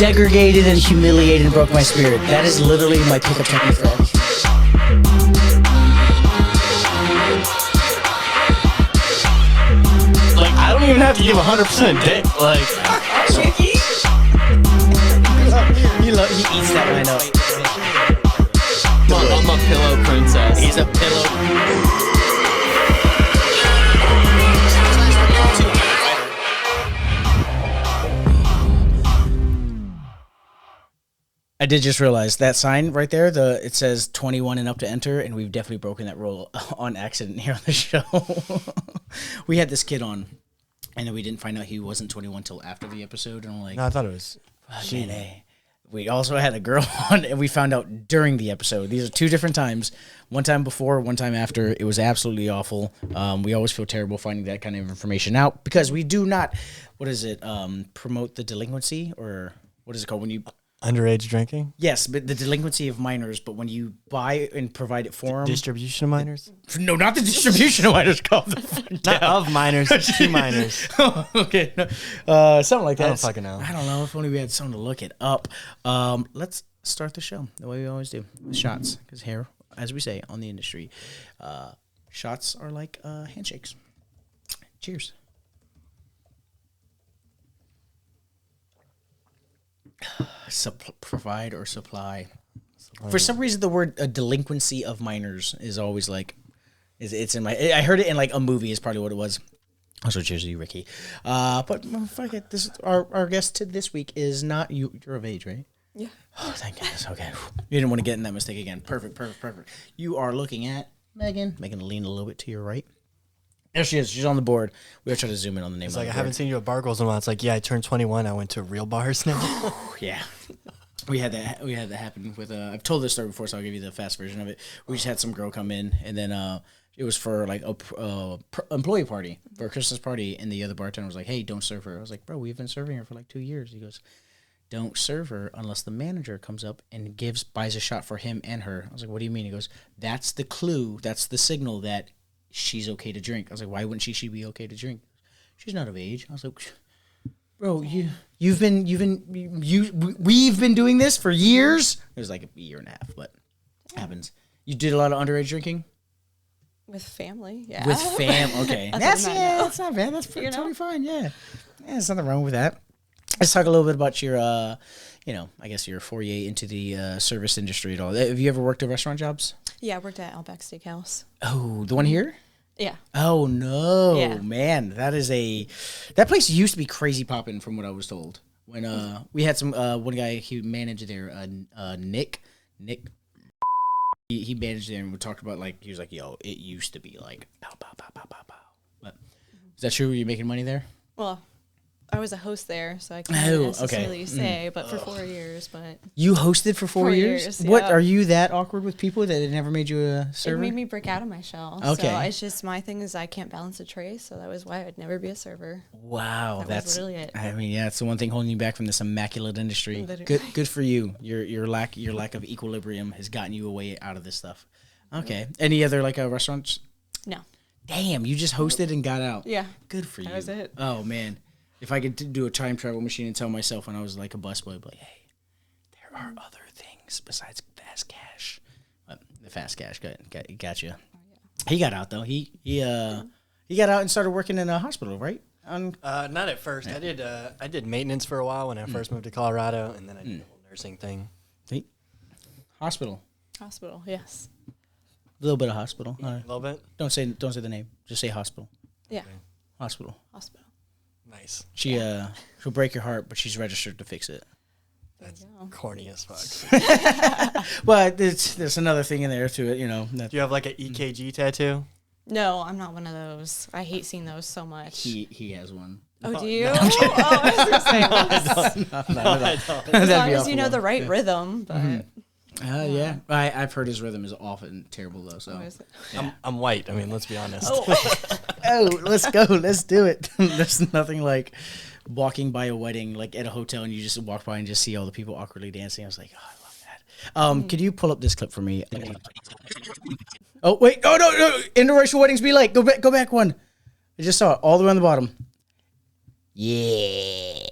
degraded and humiliated and broke my spirit. That is literally my pickup technique for everything. Like, I don't even have to give 100% dick. Like, he eats that line up. I'm a pillow princess. He's a pillow. I did just realize that sign right there, it says 21 and up to enter, and we've definitely broken that rule on accident here on the show. We had this kid on, and then we didn't find out he wasn't 21 until after the episode, and I'm like... No, I thought it was... We also had a girl on, and we found out during the episode. These are two different times. One time before, one time after. It was absolutely awful. We always feel terrible finding that kind of information out because we do not, promote the delinquency, or what is it called when you... Underage drinking? Yes, but the delinquency of minors, but when you buy and provide it for them... Distribution of minors? No, not the distribution of minors. Not of minors, to minors. Okay. Something like that. I don't fucking know. I don't know. If only we had someone to look it up. Let's start the show the way we always do. With shots. Because here, as we say on the industry, shots are like handshakes. Cheers. Provide or supply. For some reason, the word delinquency of minors is always like, it's in my. I heard it in like a movie. Is probably what it was. Also, cheers to you, Ricky. But fuck it. This our guest this week is not you. You're of age, right? Yeah. Oh, thank goodness. Okay. You didn't want to get in that mistake again. Perfect. You are looking at Megan. Megan, lean a little bit to your right. There she is. She's on the board. We'll try to zoom in on the name. It's of like, the I haven't seen you at Bargoyles in a while. It's like, yeah, I turned 21. I went to real bars now. Yeah. We had that happen with I've told this story before, so I'll give you the fast version of it. We just had some girl come in, and then it was for like a employee party, for a Christmas party, and the other bartender was like, "Hey, don't serve her." I was like, "Bro, we've been serving her for like 2 years." He goes, "Don't serve her unless the manager comes up and buys a shot for him and her." I was like, "What do you mean?" He goes, "That's the clue. That's the signal that she's okay to drink." I was like, "Why wouldn't she be okay to drink? She's not of age." I was like, "Bro, we've been doing this for years." It was like a year and a half, but it happens. You did a lot of underage drinking? With family, yeah. With okay. That's not bad. That's totally fine. Yeah, there's nothing wrong with that. Let's talk a little bit about your, I guess your foray into the service industry at all. Have you ever worked at restaurant jobs? Yeah, I worked at Outback Steakhouse. Oh, the one here? Yeah. Oh no, yeah. Man, that place used to be crazy popping from what I was told. When we had some one guy, he managed there, Nick, he managed there, and we talked about like, he was like, "Yo, it used to be like pow pow pow pow pow pow." But is that true? Were you making money there? Well, I was a host there, so I can't necessarily say, but for 4 years. But you hosted for 4 years? Yeah. What, are you that awkward with people that it never made you a server? It made me break out of my shell. Okay. So it's just, my thing is I can't balance a tray, so that was why I'd never be a server. Wow, that's literally it. I mean, yeah, it's the one thing holding you back from this immaculate industry. Good for you. Your lack of equilibrium has gotten you away out of this stuff. Okay. Any other like restaurants? No. Damn, you just hosted and got out. Yeah. Good for you. That was it. Oh man. If I could do a time travel machine and tell myself when I was like a busboy, I'd be like, hey, there are other things besides fast cash. The fast cash got you. Oh, yeah. He got out though. He got out and started working in a hospital, right? Not at first. Yeah. I did maintenance for a while when I first moved to Colorado, and then I did the whole nursing thing. Hospital, yes. A little bit of hospital. A little bit. Don't say the name. Just say hospital. Yeah. Okay. Hospital. Nice. She'll break your heart, but she's registered to fix it. That's corny as fuck. But there's another thing in there to it, Do you have like an EKG tattoo? No, I'm not one of those. I hate seeing those so much. He has one. Oh, do you? No, I was going to say. I don't. As long as you know the right rhythm, but... Yeah. I've heard his rhythm is often terrible, though. So I'm white. I mean, let's be honest. Oh, let's go. Let's do it. There's nothing like walking by a wedding, like at a hotel, and you just walk by and just see all the people awkwardly dancing. I was like, oh, I love that. Could you pull up this clip for me? Oh, wait. Oh, no. Interracial weddings be like. Go back one. I just saw it all the way on the bottom. Yeah.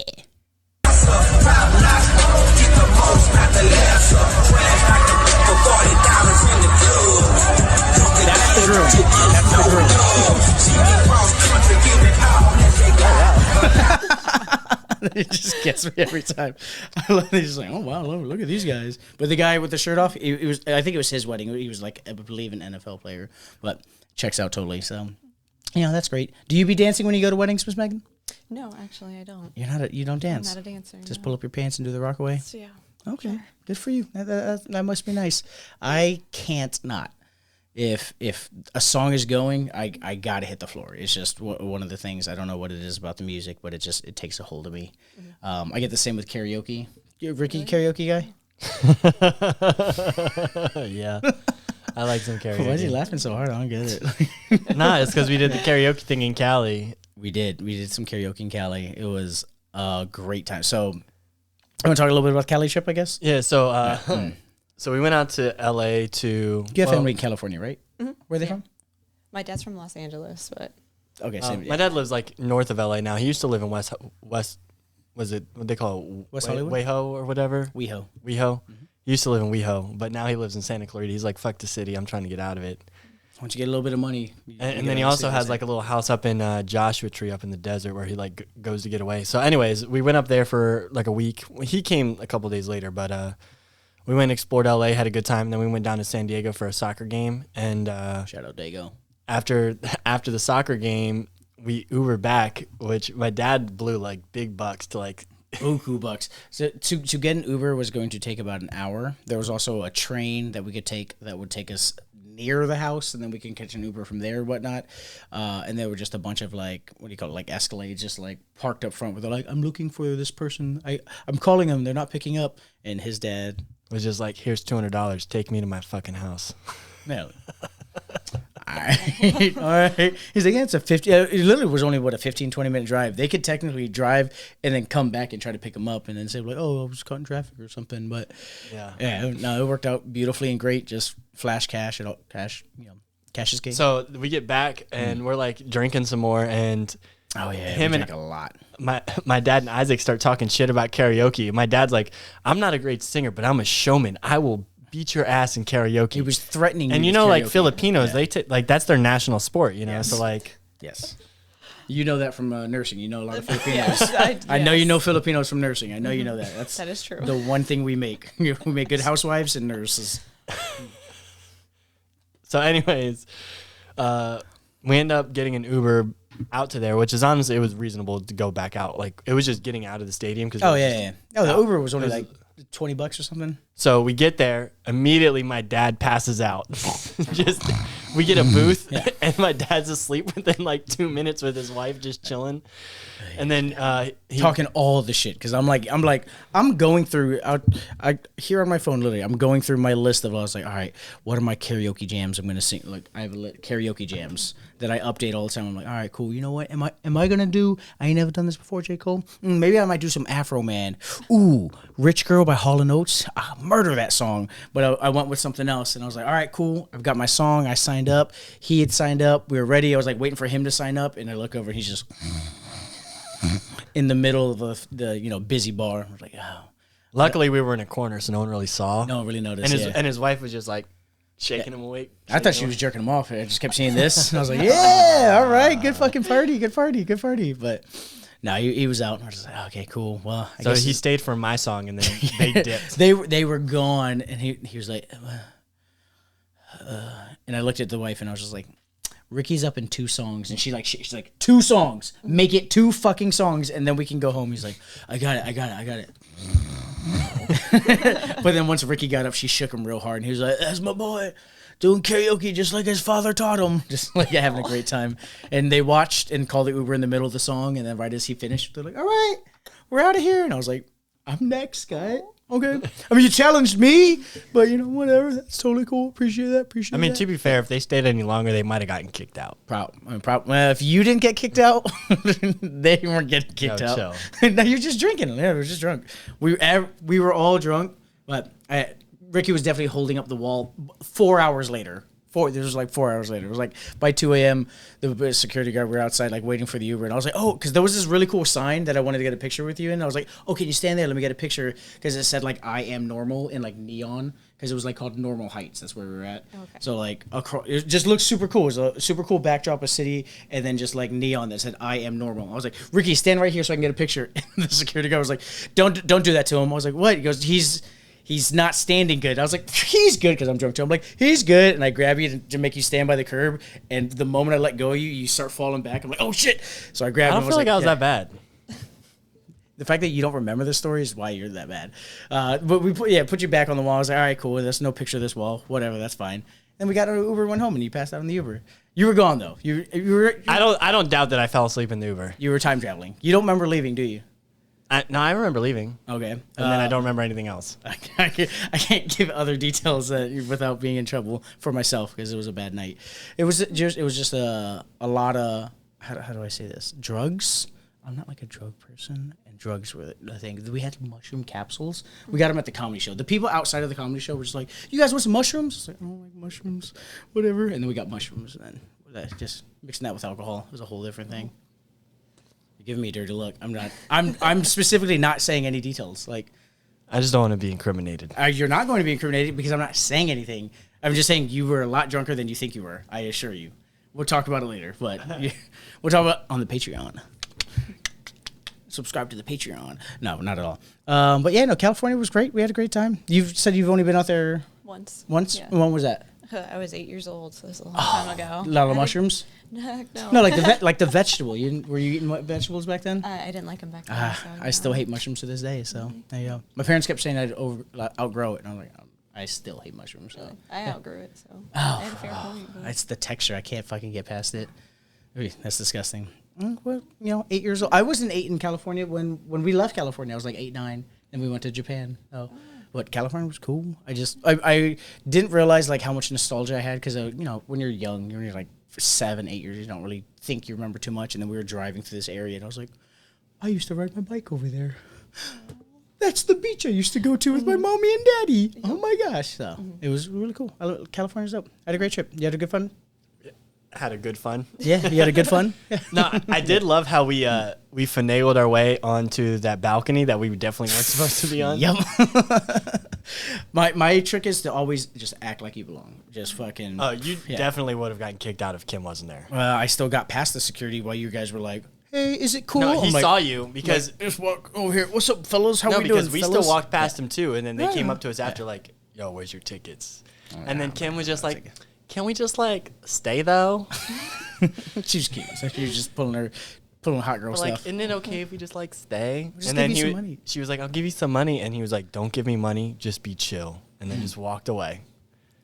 the groom. That's the groom. It just gets me every time. I love it. He's like, oh wow, look at these guys. But the guy with the shirt off, it was. I think it was his wedding. He was like, I believe, an NFL player, but checks out totally. So, that's great. Do you be dancing when you go to weddings, Miss Megan? No, actually, I don't. You don't dance. I'm not a dancer. Just pull up your pants and do the rock away. So, yeah. Okay, sure. Good for you. That must be nice. I can't not. If a song is going, I gotta hit the floor. It's just one of the things. I don't know what it is about the music, but it takes a hold of me. Mm-hmm. I get the same with karaoke. You Ricky, karaoke guy? Yeah. I like some karaoke. Why is he laughing so hard? I don't get it. Nah, it's because we did the karaoke thing in Cali. We did some karaoke in Cali. It was a great time. So I want to talk a little bit about Cali trip, I guess. Yeah. So so we went out to LA to. You have family in California, right? Mm-hmm. Where are they from? My dad's from Los Angeles, but. Okay. Same, my dad lives like north of LA now. He used to live in West. Was it what they call it? West Hollywood? WeHo or whatever. WeHo. Mm-hmm. He used to live in WeHo, but now he lives in Santa Clarita. He's like, fuck the city. I'm trying to get out of it. Once you get a little bit of money. And then he also has like a little house up in Joshua Tree up in the desert where he like goes to get away. So anyways, we went up there for like a week. He came a couple days later, but we went and explored LA, had a good time. And then we went down to San Diego for a soccer game. And shout out Dago. After the soccer game, we Ubered back, which my dad blew like big bucks to like Buku bucks. So to get an Uber was going to take about an hour. There was also a train that we could take that would take us near the house, and then we can catch an Uber from there and whatnot. And there were just a bunch of like, what do you call it, like Escalades, just like parked up front where they're like, I'm looking for this person. I'm calling them. They're not picking up. And his dad was just like, here's $200. Take me to my fucking house. No. All right. He's like, yeah, it's a 50. It literally was only, a 15, 20-minute drive. They could technically drive and then come back and try to pick him up and then say, like, oh, I was caught in traffic or something. But, no, it worked out beautifully and great. Just flash cash. Cash is king. So we get back and we're, like, drinking some more. And him and a lot. My dad and Isaac start talking shit about karaoke. My dad's like, I'm not a great singer, but I'm a showman. I will beat your ass in karaoke. He was threatening. And like Filipinos, they like that's their national sport, Yes. So like, yes, you know that from nursing. You know a lot of Filipinos. I know you know Filipinos from nursing. I know you know that. That is true. The one thing we make. We make good housewives and nurses. So, anyways, we end up getting an Uber out to there, which is honestly it was reasonable to go back out. Like it was just getting out of the stadium because. The Uber was only like $20 or something. So we get there immediately. My dad passes out. We get a booth and my dad's asleep within like 2 minutes with his wife just chilling. And then talking all the shit because I'm going through. I here on my phone literally. I'm going through my list of. I was like, all right, what are my karaoke jams? I'm gonna sing. Like I have karaoke jams that I update all the time. I'm like, all right, cool. You know what? Am I gonna do? I ain't never done this before, J. Cole. Maybe I might do some Afro Man. Ooh, Rich Girl by Hall & Oates. Murder that song. But I went with something else, and I was like, all right, cool. I've got my song. I signed up. He had signed up. We were ready. I was like waiting for him to sign up, and I look over, and he's just in the middle of the busy bar. I was like, oh. Luckily, we were in a corner, so no one really saw. No one really noticed. And his wife was just like shaking him awake. I thought she was jerking him off. I just kept seeing this, and I was like, yeah, all right, good fucking party, good party, good party. But no, he was out, and I was just like, okay, cool. Well, I guess he stayed for my song, and then they dipped. they were gone, and he was like, and I looked at the wife, and I was just like, Ricky's up in 2 songs, and she's like 2 songs, make it 2 fucking songs, and then we can go home. He's like, I got it. But then once Ricky got up, she shook him real hard, and he was like, that's my boy, doing karaoke just like his father taught him, just like having a great time. And they watched and called the Uber in the middle of the song, and then right as he finished, they're like, all right, we're out of here. And I was like, I'm next, guy. Okay. I mean, you challenged me, but whatever. That's totally cool. Appreciate that. I mean, to be fair, if they stayed any longer, they might have gotten kicked out. Well, if you didn't get kicked out, they weren't getting kicked out. No, you're just drinking. Yeah, we're just drunk. We were all drunk, but Ricky was definitely holding up the wall 4 hours later. This was like 4 hours later. It was like by 2 a.m. the security guard, we were outside like waiting for the Uber, and I was like, oh, because there was this really cool sign that I wanted to get a picture with you in. I was like, oh, can you stand there? Let me get a picture, because it said like I am normal in like neon, because it was like called Normal Heights. That's where we were at. Okay. So like it just looked super cool. It was a super cool backdrop of city, and then just like neon that said I am normal. I was like, Ricky, stand right here so I can get a picture. And the security guard was like, don't do that to him. I was like, what? He goes, he's not standing good. I was like, he's good, because I'm drunk too. I'm like, he's good. And I grab you to make you stand by the curb. And the moment I let go of you, you start falling back. I'm like, oh, shit. So I grabbed him. I don't feel like I was that bad. The fact that you don't remember this story is why you're that bad. But we put you back on the wall. I was like, all right, cool. There's no picture of this wall. Whatever, that's fine. Then we got an Uber, went home, and you passed out in the Uber. You were gone, though. You were. I don't doubt that I fell asleep in the Uber. You were time traveling. You don't remember leaving, do you? No, I remember leaving. Okay. And then I don't remember anything else. I can't give other details without being in trouble for myself, because it was a bad night. It was just a lot of, how do I say this? Drugs. I'm not like a drug person, and drugs were the thing. We had mushroom capsules. We got them at the comedy show. The people outside of the comedy show were just like, "You guys want some mushrooms?" I was like, "I don't like mushrooms, whatever." And then we got mushrooms, and then just mixing that with alcohol was a whole different thing. You're giving me a dirty look. I'm not. I'm specifically not saying any details. Like, I just don't want to be incriminated. You're not going to be incriminated, because I'm not saying anything. I'm just saying you were a lot drunker than you think you were. I assure you. We'll talk about it later, but we'll talk about it on the Patreon. Subscribe to the Patreon. No, not at all. But yeah, no, California was great. We had a great time. You've said you've only been out there once. Yeah. When was that? I was 8 years old, so that's a long time ago. A lot of mushrooms? No. No, like the vegetable. Were you eating vegetables back then? I didn't like them back then. So, I still hate mushrooms to this day. So there you go. My parents kept saying I'd outgrow it, and I'm like, I still hate mushrooms. So I outgrew it. So I had a fair point. It's the texture. I can't fucking get past it. That's disgusting. Well, 8 years old. I wasn't 8 in California when we left California. I was like 8, 9, and we went to Japan. Oh, but California was cool. I didn't realize like how much nostalgia I had, because when you're young, you're like 7, 8 years, you don't really think you remember too much. And then we were driving through this area, and I was like, I used to ride my bike over there. That's the beach I used to go to with my mommy and daddy. Oh my gosh! So it was really cool. California's dope. I had a great trip. You had a good fun. Had a good fun. Yeah, you had a good fun. No, I did love how we finagled our way onto that balcony that we definitely weren't supposed to be on. Yep. My trick is to always just act like you belong. Just fucking. Oh, you definitely would have gotten kicked out if Kim wasn't there. I still got past the security while you guys were like, "Hey, is it cool?" No, he saw you because just walk over here. What's up, fellas? How we doing? Because we fellas? still walked past him too, and then they came up to us after like, "Yo, where's your tickets?" And then Kim was just like, "Can we just like stay though?" She's cute. So she was just pulling hot girl stuff. Like, isn't it okay if we just like stay? Just and then give you some money. She was like, "I'll give you some money," and he was like, "Don't give me money, just be chill," and then just walked away.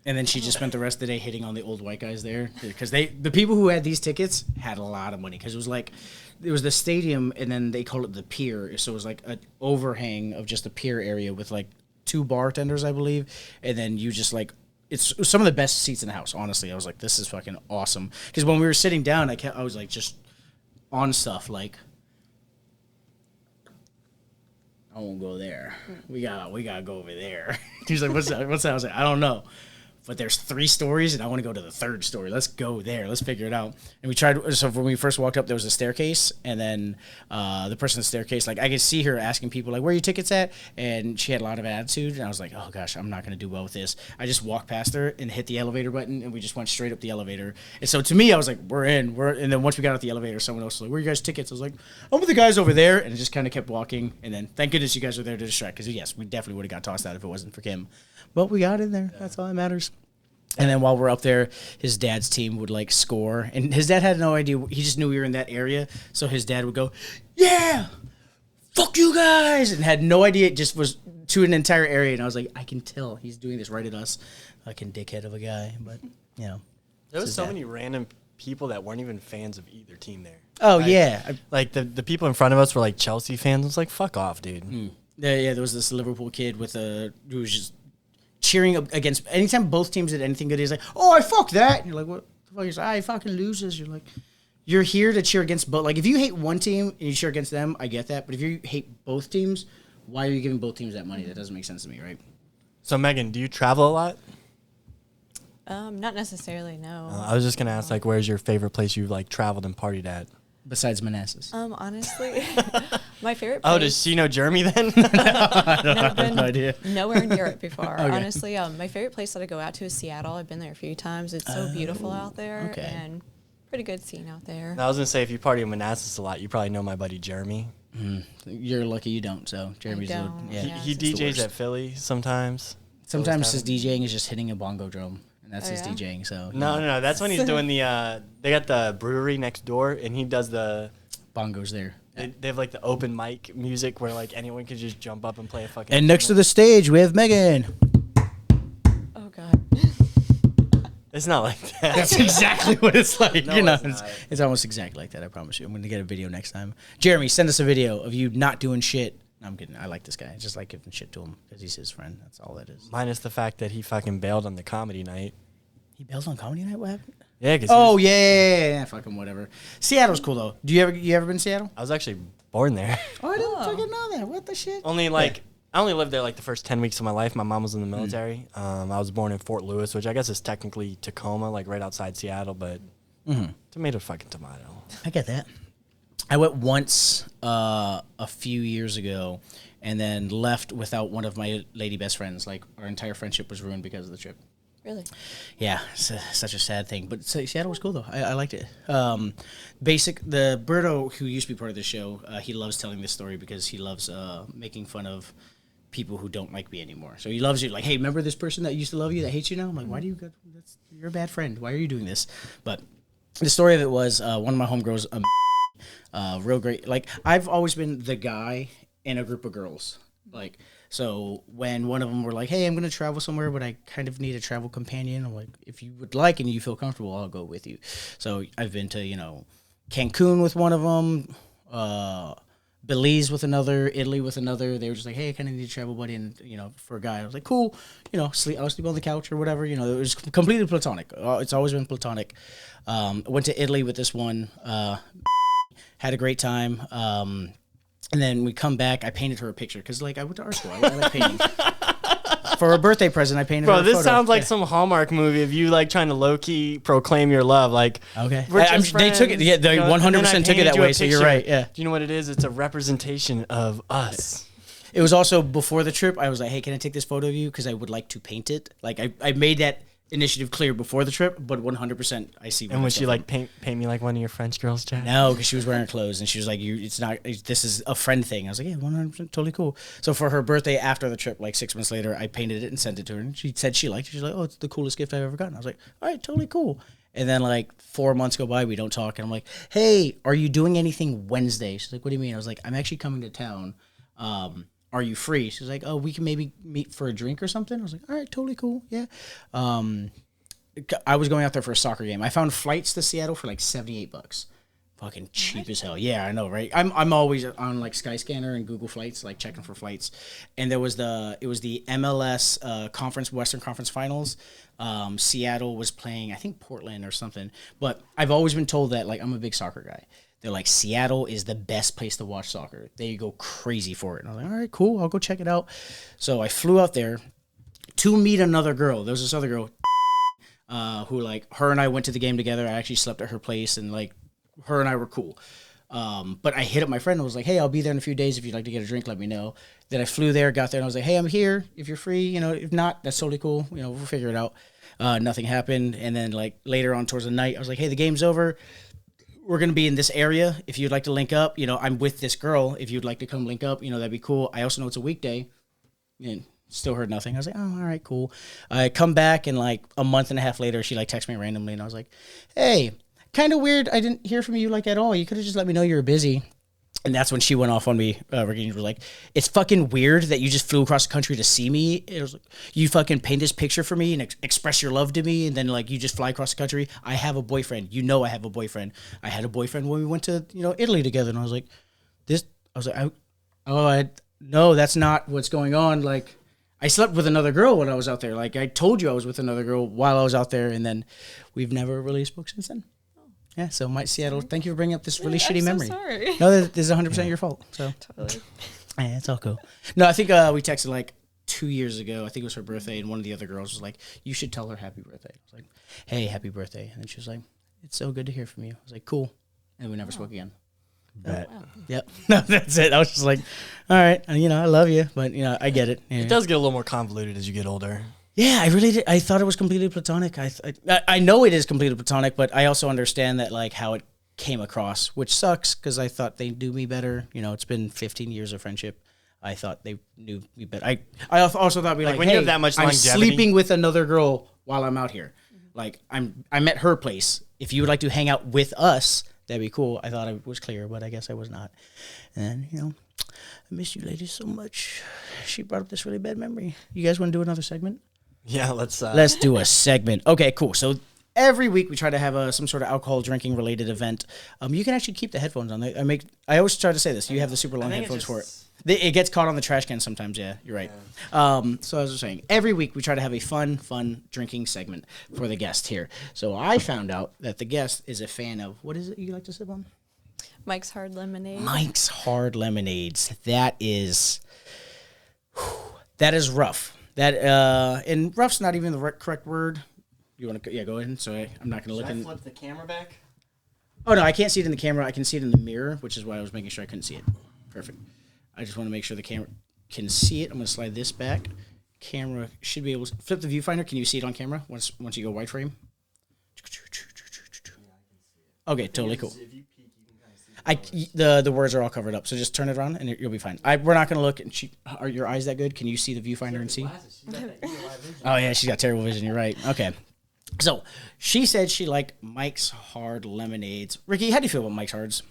And then she just spent the rest of the day hitting on the old white guys there, because the people who had these tickets had a lot of money, because it was the stadium, and then they called it the pier, so it was like an overhang of just a pier area with like 2 bartenders, I believe, and then you just like. It was some of the best seats in the house, honestly. I was like, this is fucking awesome. Because when we were sitting down, I was like just on stuff like, I won't go there. We gotta go over there. He's like, what's that? I was like, I don't know. But there's 3 stories, and I want to go to the 3rd story. Let's go there. Let's figure it out. And we tried. So when we first walked up, there was a staircase, and then the person in the staircase, like I could see her asking people, like, "Where are your tickets at?" And she had a lot of attitude, and I was like, "Oh gosh, I'm not gonna do well with this." I just walked past her and hit the elevator button, and we just went straight up the elevator. And so to me, I was like, "We're in." And then once we got out the elevator, someone else was like, "Where are you guys' tickets?" I was like, "I'm with the guys over there," and it just kind of kept walking. And then thank goodness you guys were there to distract, because yes, we definitely would have got tossed out if it wasn't for Kim. But we got in there. Yeah. That's all that matters. And then while we're up there, his dad's team would like score, and his dad had no idea. He just knew we were in that area, so his dad would go, "Yeah, fuck you guys," and had no idea. It just was to an entire area, and I was like, I can tell he's doing this right at us, fucking dickhead of a guy. But there was so many random people that weren't even fans of either team there. Oh yeah, like the people in front of us were like Chelsea fans. I was like, fuck off, dude. Yeah. There was this Liverpool kid who was just cheering against anytime both teams did anything good. He's like, "Oh, I fuck that." And you're like, "What the fuck?" He's like, "I fucking loses." You're like, you're here to cheer against both. Like, if you hate one team and you cheer against them, I get that. But if you hate both teams, why are you giving both teams that money? That doesn't make sense to me, right? So, Megan, do you travel a lot? Not necessarily, no. I was just gonna ask, like, where's your favorite place you've like traveled and partied at? Besides Manassas. Honestly, my favorite place. Oh, does she know Jeremy then? I have no idea. Nowhere in Europe before. Okay. Honestly, my favorite place that I go out to is Seattle. I've been there a few times. It's so beautiful out there, okay. and pretty good scene out there. I was gonna say, if you party in Manassas a lot, you probably know my buddy Jeremy. You're lucky you don't. So Jeremy's don't, yeah. yeah. He it's the DJs worst. at Philly sometimes. Sometimes his DJing is just hitting a bongo drum, and that's Oh, his yeah? DJing. So you No, know, no, no. That's when he's doing the. They got the brewery next door, and he does the. bongos there. They have like the open mic music where like anyone can just jump up and play a fucking. And next to the stage we have Megan. Oh God. It's not like that. That's exactly what it's like. No, you know, it's not. it's almost exactly like that. I promise you. I'm going to get a video next time. Jeremy, send us a video of you not doing shit. No, I'm kidding. I like this guy. I just like giving shit to him because he's his friend. That's all that is. Minus the fact that he fucking bailed on the comedy night. He bailed on comedy night. What happened? Yeah, because Oh yeah. Fuck him. Whatever. Seattle's cool though. You ever been to Seattle? I was actually born there. Oh, I didn't fucking know that. What the shit? Only like I only lived there like the first 10 weeks of my life. My mom was in the military. I was born in Fort Lewis, which I guess is technically Tacoma, like right outside Seattle, but tomato fucking tomato. I get that. I went once a few years ago, and then left without one of my lady best friends. Like our entire friendship was ruined because of the trip. Really? Yeah, it's such a sad thing. But Seattle was cool though. I liked it. The Berto, who used to be part of the show, he loves telling this story because he loves making fun of people who don't like me anymore. So he loves you. Like, hey, remember this person that used to love you that hates you now? I'm like, why do you? You're a bad friend. Why are you doing this? But the story of it was one of my homegirls, real great. Like, I've always been the guy in a group of girls. Like, so when one of them were like, hey, I'm going to travel somewhere, but I kind of need a travel companion. I'm like, if you would like and you feel comfortable, I'll go with you. So I've been to, Cancun with one of them, Belize with another, Italy with another. They were just like, hey, I kind of need a travel buddy, and for a guy. I was like, cool, I'll sleep on the couch or whatever. It was completely platonic. It's always been platonic. Went to Italy with this one, had a great time. And then we come back. I painted her a picture because, I went to art school. I like painting. For her birthday present, I painted her a Bro, this photo. sounds like some Hallmark movie of you trying to low key proclaim your love. Like, Okay. we're just They took it. friends, Yeah, they 100% took it that way. So you're right. Yeah. Do you know what it is? It's a representation of us. It was also before the trip. I was like, hey, can I take this photo of you? Because I would like to paint it. Like, I made that initiative clear before the trip, but 100% I see. And would she paint me like one of your French girls, Jack? No, because she was wearing clothes, and she was like, it's not. This is a friend thing." I was like, "Yeah, 100% totally cool." So for her birthday after the trip, 6 months later, I painted it and sent it to her, and she said she liked it. She's like, "Oh, it's the coolest gift I've ever gotten." I was like, "All right, totally cool." And then 4 months go by, we don't talk, and I'm like, "Hey, are you doing anything Wednesday?" She's like, "What do you mean?" I was like, "I'm actually coming to town. Are you free?" She's like, "Oh, we can maybe meet for a drink or something." I was like, "All right, totally cool, yeah." I was going out there for a soccer game. I found flights to Seattle for $78. Fucking cheap as hell. Yeah, I know, right? I'm always on Skyscanner and Google Flights, checking for flights. And it was the MLS Western Conference Finals. Seattle was playing, I think, Portland or something. But I've always been told that I'm a big soccer guy. They're like, Seattle is the best place to watch soccer. They go crazy for it. And I was like, all right, cool. I'll go check it out. So I flew out there to meet another girl. There was this other girl who her and I went to the game together. I actually slept at her place, and her and I were cool. But I hit up my friend and was like, hey, I'll be there in a few days. If you'd like to get a drink, let me know. Then I flew there, got there, and I was like, hey, I'm here. If you're free, if not, that's totally cool. We'll figure it out. Nothing happened. And then later on towards the night, I was like, hey, the game's over. We're going to be in this area. If you'd like to link up, I'm with this girl. If you'd like to come link up, that'd be cool. I also know it's a weekday. And still heard nothing. I was like, oh, all right, cool. I come back, and a month and a half later, she texted me randomly, and I was like, hey, kind of weird. I didn't hear from you at all. You could have just let me know you were busy. And that's when she went off on me. Regina was like, it's fucking weird that you just flew across the country to see me. It was like, you fucking paint this picture for me and express your love to me, and then you just fly across the country. I have a boyfriend. I have a boyfriend. I had a boyfriend when we went to Italy together, and I was like, no, that's not what's going on. I slept with another girl when I was out there. I told you I was with another girl while I was out there, and then we've never really spoke since then. Yeah, so Seattle, thank you for bringing up this really shitty memory. Sorry. No, this is 100% your fault. So Totally. yeah, it's all cool. No, I think we texted 2 years ago. I think it was her birthday, and one of the other girls was like, "You should tell her happy birthday." I was like, "Hey, happy birthday!" And then she was like, "It's so good to hear from you." I was like, "Cool," and we never spoke again. Bet. Yep. No, that's it. I was just like, all right, I love you, but I get it. Yeah. It does get a little more convoluted as you get older. Yeah, I really did. I thought it was completely platonic. I know it is completely platonic, but I also understand that like how it came across, which sucks because I thought they knew me better. It's been 15 years of friendship. I thought they knew me better. I also thought like when hey, you have that much I'm longevity, sleeping with another girl while I'm out here. Like I'm at her place. If you would like to hang out with us, that'd be cool. I thought I was clear, but I guess I was not. And, I miss you ladies so much. She brought up this really bad memory. You guys want to do another segment? Yeah, let's do a segment. Okay, cool. So every week we try to have some sort of alcohol drinking related event. You can actually keep the headphones on. I always try to say this. You have the super long headphones for it. It gets caught on the trash can sometimes. Yeah, you're right. Yeah. So as I was saying, every week we try to have a fun drinking segment for the guest here. So I found out that the guest is a fan of, what is it you like to sip on? Mike's Hard Lemonade. Mike's Hard Lemonades. That is rough. And rough's not even the correct word. You want to? Yeah, go ahead. So I'm not going to look in. Flip the camera back? Oh no, I can't see it in the camera. I can see it in the mirror, which is why I was making sure I couldn't see it. Perfect. I just want to make sure the camera can see it. I'm going to slide this back. Camera should be able to flip the viewfinder. Can you see it on camera once you go wide frame? Okay, totally cool. The words are all covered up, so just turn it around and you'll be fine. We're not going to look. Are your eyes that good? Can you see the viewfinder and see? Oh yeah, she's got terrible vision. You're right. Okay. So she said she liked Mike's Hard Lemonades. Ricky, how do you feel about Mike's Hards?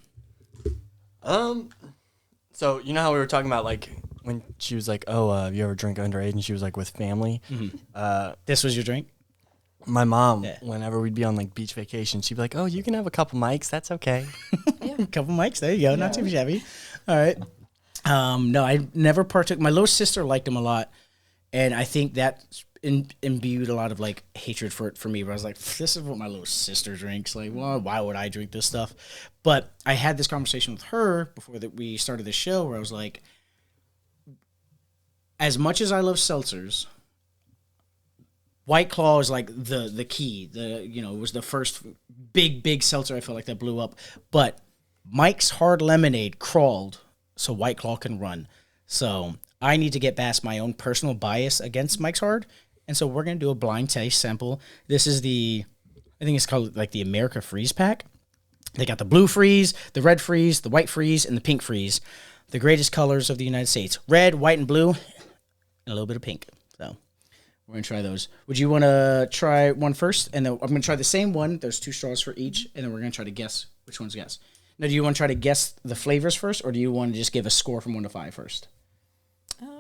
So you know how we were talking about like when she was like, "Oh, you ever drink underage?" and she was like with family. Mm-hmm. This was your drink? My mom, whenever we'd be on like beach vacation, she'd be like, "Oh, you can have a couple mics. That's okay." A couple mics. There you go. Not too shabby. All right. No, I never partook. My little sister liked them a lot, and I think that imbued a lot of like hatred for me. Where I was like, "This is what my little sister drinks. Like, well, why would I drink this stuff?" But I had this conversation with her before that we started the show, where I was like, as much as I love seltzers, White Claw is like the key. It was the first big seltzer I felt like that blew up. But Mike's Hard Lemonade crawled so White Claw can run. So I need to get past my own personal bias against Mike's Hard. And so we're going to do a blind taste sample. This is I think it's called like the America Freeze Pack. They got the blue freeze, the red freeze, the white freeze, and the pink freeze. The greatest colors of the United States. Red, white, and blue, and a little bit of pink. So we're going to try those. Would you want to try one first? And then I'm going to try the same one. There's 2 straws for each, and then we're going to try to guess which one's guess. Now, do you want to try to guess the flavors first, or do you want to just give a score from 1 to 5 first?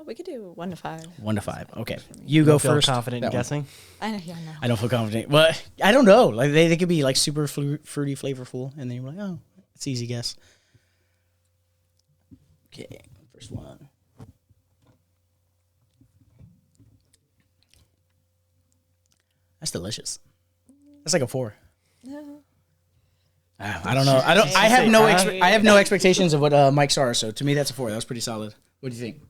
We could do 1 to 5. 1 to 5. Okay. You go first. Confident in guessing? No. I don't feel confident. Well, I don't know. Like they could be like super fruity, flavorful, and then you're like, oh, it's easy guess. Okay, first one. That's delicious. That's like a 4. No. I don't know. I have no expectations of what Mike's are. So to me, that's a 4. That was pretty solid. What do you think?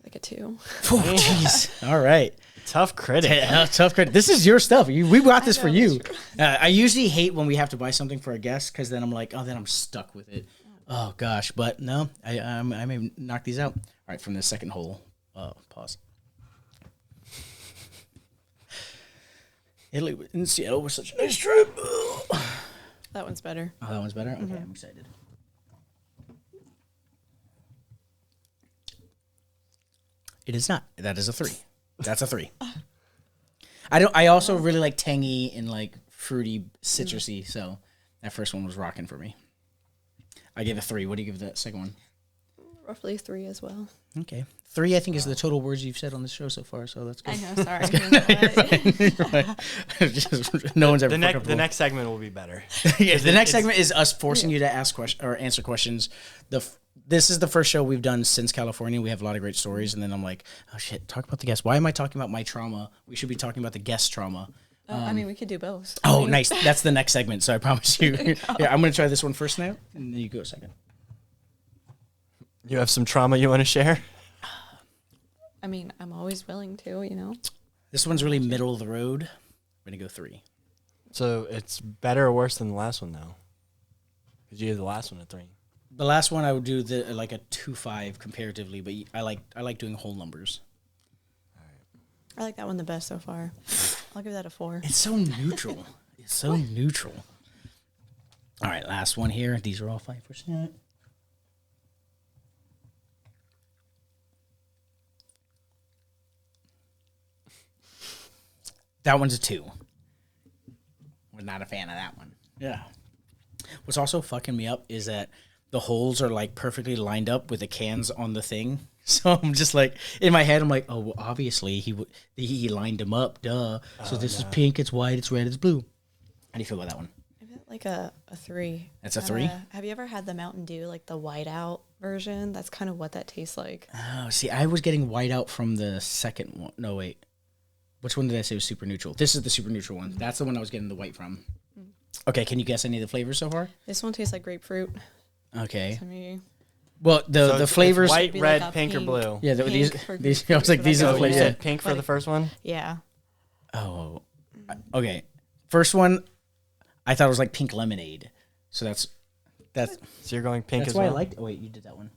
Like a 2. Oh, jeez. All right. Tough critic. Tough critic. This is your stuff. We brought this for you. I usually hate when we have to buy something for a guest because then I'm like, oh, then I'm stuck with it. Oh gosh, but no, I may knock these out. All right, from the second hole. Pause. Italy and Seattle was such a nice trip. That one's better. Oh, that one's better? Okay, I'm excited. It is not. That is a 3. That's a 3. I also really like tangy and like fruity, citrusy, so that first one was rocking for me. I gave a 3. What do you give that second one? Roughly 3 as well. Okay. 3, I think, is the total words you've said on the show so far, so that's good. I know, sorry. No one's ever The next segment will be better. Yeah, the next segment is us forcing you to ask questions or answer questions. This is the first show we've done since California. We have a lot of great stories, and then I'm like, oh shit, talk about the guest. Why am I talking about my trauma? We should be talking about the guest trauma. We could do both. Oh, nice. That's the next segment, so I promise you. Here, I'm going to try this one first now, and then you go second. You have some trauma you want to share? I mean, I'm always willing to, you know. This one's really middle of the road. I'm going to go 3. So it's better or worse than the last one, though? Because you gave the last one a 3. The last one I would do a 2.5 comparatively, but I like doing whole numbers. I like that one the best so far. I'll give that a 4. It's so neutral. It's so neutral. All right, last one here. These are all 5%. That one's a 2. Was not a fan of that one. Yeah. What's also fucking me up is that the holes are like perfectly lined up with the cans on the thing. So I'm just like, in my head, I'm like, oh, well, obviously he lined them up, duh. So this is pink, it's white, it's red, it's blue. How do you feel about that one? I feel like a 3. That's a 3? Have you ever had the Mountain Dew, like the white out version? That's kind of what that tastes like. Oh, see, I was getting white out from the second one. No, wait. Which one did I say was super neutral? This is the super neutral one. That's the one I was getting the white from. Okay, can you guess any of the flavors so far? This one tastes like grapefruit Okay. to me. Well, the flavors. White, Should be red, like a pink, or pink. blue. Yeah, Pink for these. I was like, grapefruit. these are the So you flavors. said pink for the first one? Yeah. Oh, okay. First one, I thought it was like pink lemonade. So that's. So you're going pink That's as why well? I liked. Oh wait, you did that one.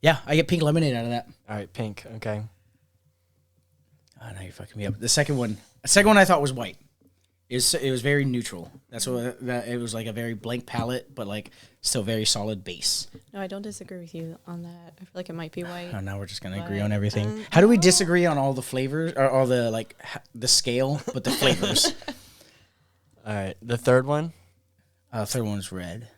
Yeah, I get pink lemonade out of that. All right, pink. Okay. Oh, now you're fucking me up. The second one I thought was white. It was very neutral. That's what it was, like a very blank palette, but like still very solid base. No, I don't disagree with you on that. I feel like it might be white. Oh, now we're just gonna But, agree on everything. How do we disagree on all the flavors or all the the scale, but the flavors? All right, the third one? Third one's red.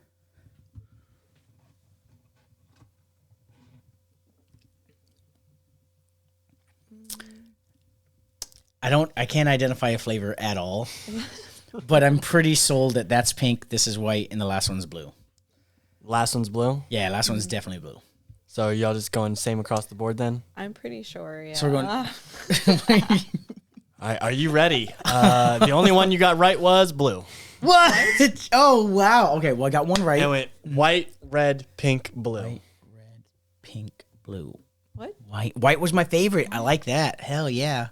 I can't identify a flavor at all, but I'm pretty sold that that's pink, this is white, and the last one's blue. Last one's blue? Yeah, last one's definitely blue. So y'all just going same across the board then? I'm pretty sure, yeah. So we're going. All right, are you ready? The only one you got right was blue. What? Oh, wow. Okay, well, I got one right. It went white, red, pink, blue. White, red, pink, blue. What? White was my favorite. I like that. Hell yeah.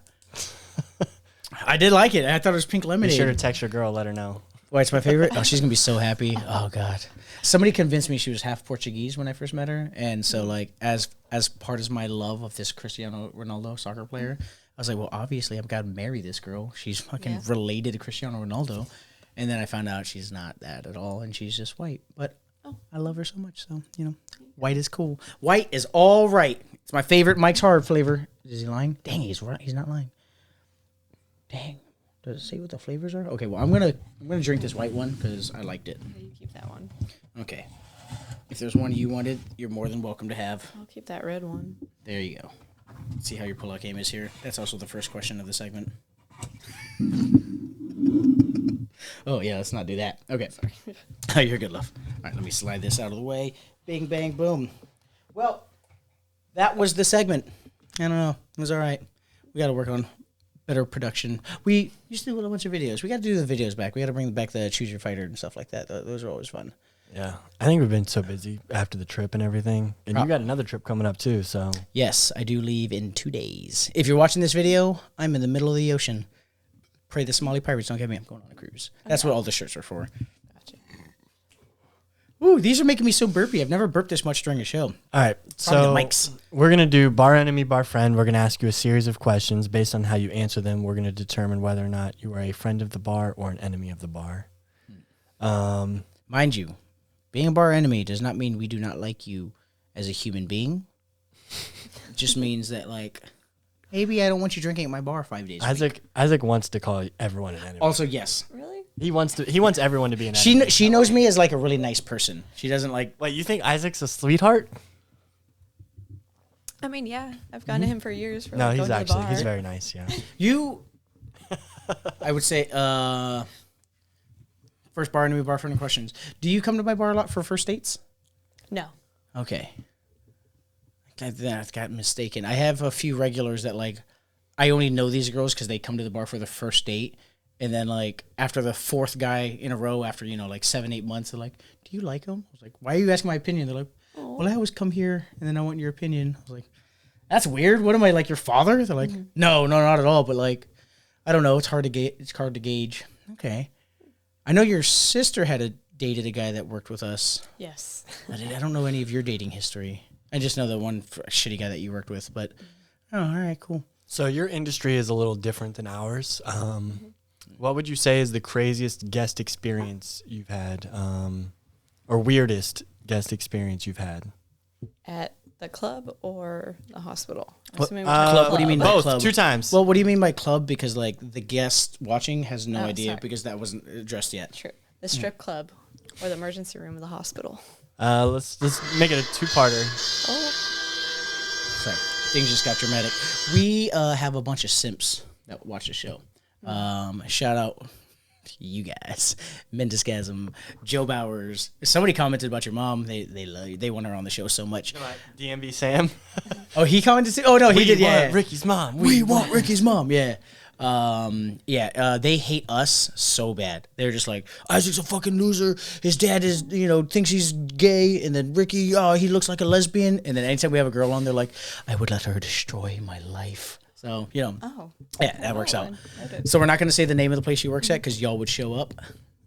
I did like it. I thought it was pink Be lemonade. sure to text your girl, let her know. White's my favorite. Oh, she's gonna be so happy. Oh God. Somebody convinced me she was half Portuguese when I first met her, and so like as part of my love of this Cristiano Ronaldo soccer player, I was like, well, obviously I've got to marry this girl. She's fucking related to Cristiano Ronaldo, and then I found out she's not that at all, and she's just white. But I love her so much, so white is cool. White is all right. It's my favorite Mike's Hard flavor. Is he lying? Dang, he's right. He's not lying. Dang. Does it say what the flavors are? Okay, well I'm gonna drink this white one because I liked it. You keep that one. Okay. If there's one you wanted, you're more than welcome to have. I'll keep that red one. There you go. Let's see how your pull-out game is here. That's also the first question of the segment. Oh yeah, let's not do that. Okay. Sorry. Oh, you're good, love. All right, let me slide this out of the way. Bing, bang, boom. Well, that was the segment. I don't know. It was all right. We got to work on better production. We used to do a bunch of videos. We got to do the videos back. We got to bring back the Choose Your Fighter and stuff like that. Those are always fun. Yeah. I think we've been so busy after the trip and everything. And you got another trip coming up too, so. Yes, I do leave in 2 days. If you're watching this video, I'm in the middle of the ocean. Pray the Somali pirates don't get me. I'm going on a cruise. That's what all the shirts are for. Gotcha. Ooh, these are making me so burpy. I've never burped this much during a show. All right, Probably so the mics. we're going to do bar enemy, bar friend. We're going to ask you a series of questions. Based on how you answer them, we're going to determine whether or not you are a friend of the bar or an enemy of the bar. Mind you, being a bar enemy does not mean we do not like you as a human being. It just means that, like, maybe I don't want you drinking at my bar 5 days a week. Isaac wants to call everyone an enemy. Also, yes. Really? He wants everyone to be an enemy. She knows me as, like, a really nice person. She doesn't, like... Wait, you think Isaac's a sweetheart? I mean, yeah. I've gone to him for years for No, like, he's going to the actually, he's bar. very nice, yeah. You... I would say, first bar enemy, bar friend questions. Do you come to my bar a lot for first dates? No. Okay. I got mistaken. I have a few regulars that, like, I only know these girls because they come to the bar for the first date. And then, like, after the fourth guy in a row, after, like, 7-8 months, they're like, do you like him? I was like, why are you asking my opinion? They're like, well, I always come here and then I want your opinion. I was like, that's weird. What am I, like your father? They're like, no, not at all. But like, I don't know. It's hard to gauge. Okay. I know your sister dated a guy that worked with us. Yes. I don't know any of your dating history. I just know the one shitty guy that you worked with, but all right, cool. So your industry is a little different than ours. What would you say is the craziest guest experience you've had, or weirdest guest experience you've had? At the club or the hospital? Club? What do you mean by both? club? 2 times. Well, what do you mean by club? Because like the guest watching has no idea sorry. because that wasn't addressed yet. True. The strip club or the emergency room of the hospital. Let's make it a 2-parter. Oh. Sorry, things just got dramatic. We have a bunch of simps that watch the show. Shout out to you guys, Mendisgasm, Joe Bowers. Somebody commented about your mom. They love you. They want her on the show so much. DMV Sam. Oh, he commented too? Oh no, he did. Yeah, Ricky's mom. We want Ricky's mom. Yeah. They hate us so bad. They're just like, Isaac's a fucking loser. His dad is, thinks he's gay. And then Ricky, he looks like a lesbian. And then anytime we have a girl on, they're like, I would let her destroy my life. So, Oh. yeah, that works out. So we're not going to say the name of the place she works at because y'all would show up.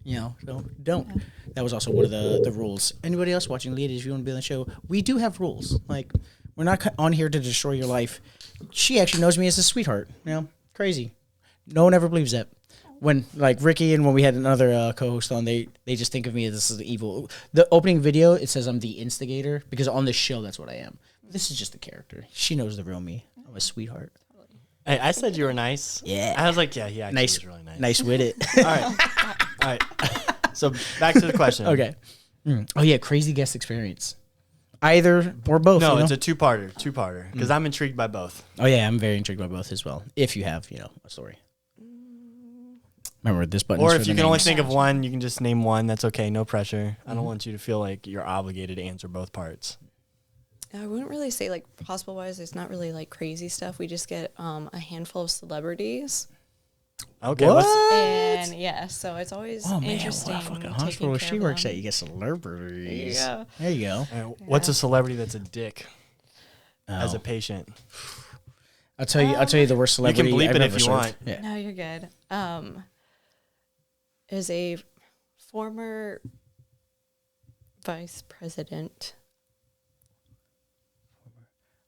So don't. Yeah. That was also one of the rules. Anybody else watching, ladies, if you want to be on the show, we do have rules. Like, we're not on here to destroy your life. She actually knows me as a sweetheart. Crazy. No one ever believes that. When like Ricky and when we had another co-host on, they just think of me as this is evil. The opening video, it says I'm the instigator because on this show that's what I am. This is just a character. She knows the real me. I'm a sweetheart. Hey, I said you were nice. Yeah. I was like, yeah, he actually was really nice. Nice with it. All right. So back to the question. Okay. Oh yeah, crazy guest experience. Either or both. No, it's a two-parter because I'm intrigued by both. Oh yeah, I'm very intrigued by both as well. If you have, a story. Remember this button. Or if you can only think of one, you can just name one. That's okay. No pressure. I don't want you to feel like you're obligated to answer both parts. I wouldn't really say like hospital wise. There's not really like crazy stuff. We just get a handful of celebrities. Okay. What? And yeah, so it's always interesting. What fucking hospital she works at? You get celebrities. Yeah. There you go. What's a celebrity that's a dick as a patient? I'll tell you the worst celebrity. You can bleep I've it ever if you served. want. Yeah. No, you're good. Is a former vice president.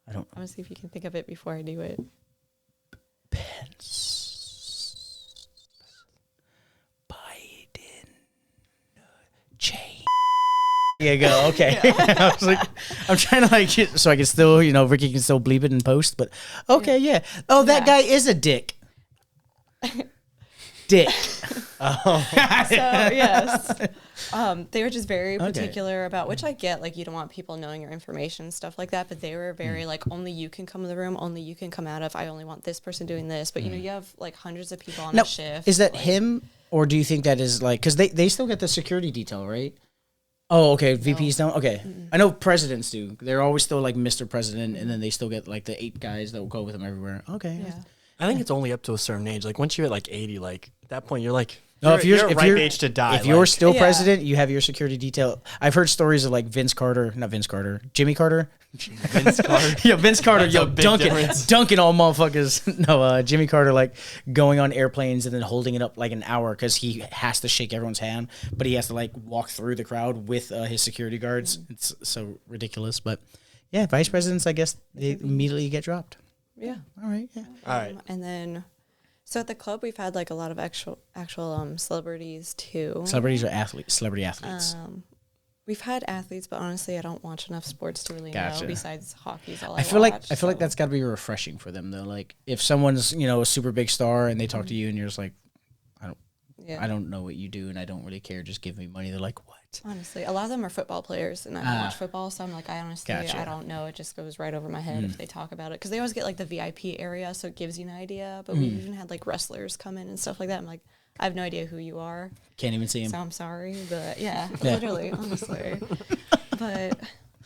I don't. I want to see if you can think of it before I do it. Pence. Biden. Jay. There you go. Okay. I was like, I'm trying to so I can still, Ricky can still bleep it in post, but okay, yeah. Oh, that guy is a dick. Dick. So yes, they were just very particular about, which I get, like you don't want people knowing your information and stuff like that, but they were very like, only you can come to the room, only you can come out of, I only want this person doing this, but you have like hundreds of people on a shift. Is that him, or do you think that is like, because they still get the security detail, right? Oh, okay. VPs don't? Okay. Mm-mm. I know presidents do. They're always still like Mr. President, and then they still get like the 8 guys that will go with them everywhere. Okay. Yeah. I think it's only up to a certain age. Like once you're at like 80, like at that point you're like, no, if you're ripe age to die. If you're still president, you have your security detail. I've heard stories of like Jimmy Carter. Vince Carter. Vince Carter. Vince Carter. Dunking all motherfuckers. No, Jimmy Carter like going on airplanes and then holding it up like an hour because he has to shake everyone's hand, but he has to like walk through the crowd with his security guards. It's so ridiculous, but yeah, vice presidents, I guess they immediately get dropped. Yeah. All right. Yeah. All right. And then, so at the club, we've had like a lot of actual celebrities too. Celebrities or celebrity athletes. We've had athletes, but honestly, I don't watch enough sports to really know. Besides hockey's all I feel watch, I feel like that's got to be refreshing for them though. Like if someone's a super big star and they talk to you and you're just like, I don't know what you do and I don't really care. Just give me money. They're like, what? Honestly, a lot of them are football players, and I don't watch football, so I'm like, I honestly, I don't know. It just goes right over my head if they talk about it, because they always get like the VIP area, so it gives you an idea. But we even had like wrestlers come in and stuff like that. I'm like, I have no idea who you are. Can't even see him. So I'm sorry, but literally, honestly. But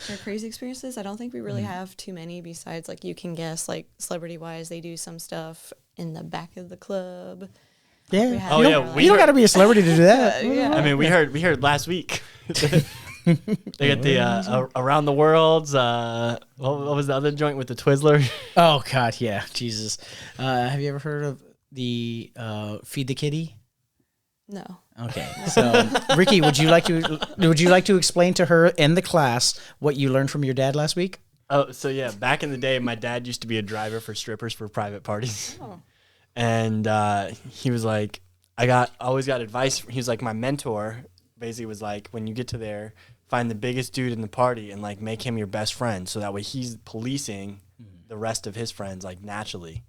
they're crazy experiences. I don't think we really have too many besides like you can guess like celebrity wise, they do some stuff in the back of the club. Yeah. You don't got to be a celebrity to do that. I mean, we heard last week. They get the Around the Worlds. What was the other joint with the Twizzler? Oh God, yeah, Jesus. Have you ever heard of the Feed the Kitty? No. Okay, so Ricky, would you like to explain to her and the class what you learned from your dad last week? Oh, so yeah, back in the day, my dad used to be a driver for strippers for private parties, and he was like, always got advice. He was like my mentor. Basically, was like, when you get to there, find the biggest dude in the party and like make him your best friend, so that way he's policing the rest of his friends like naturally.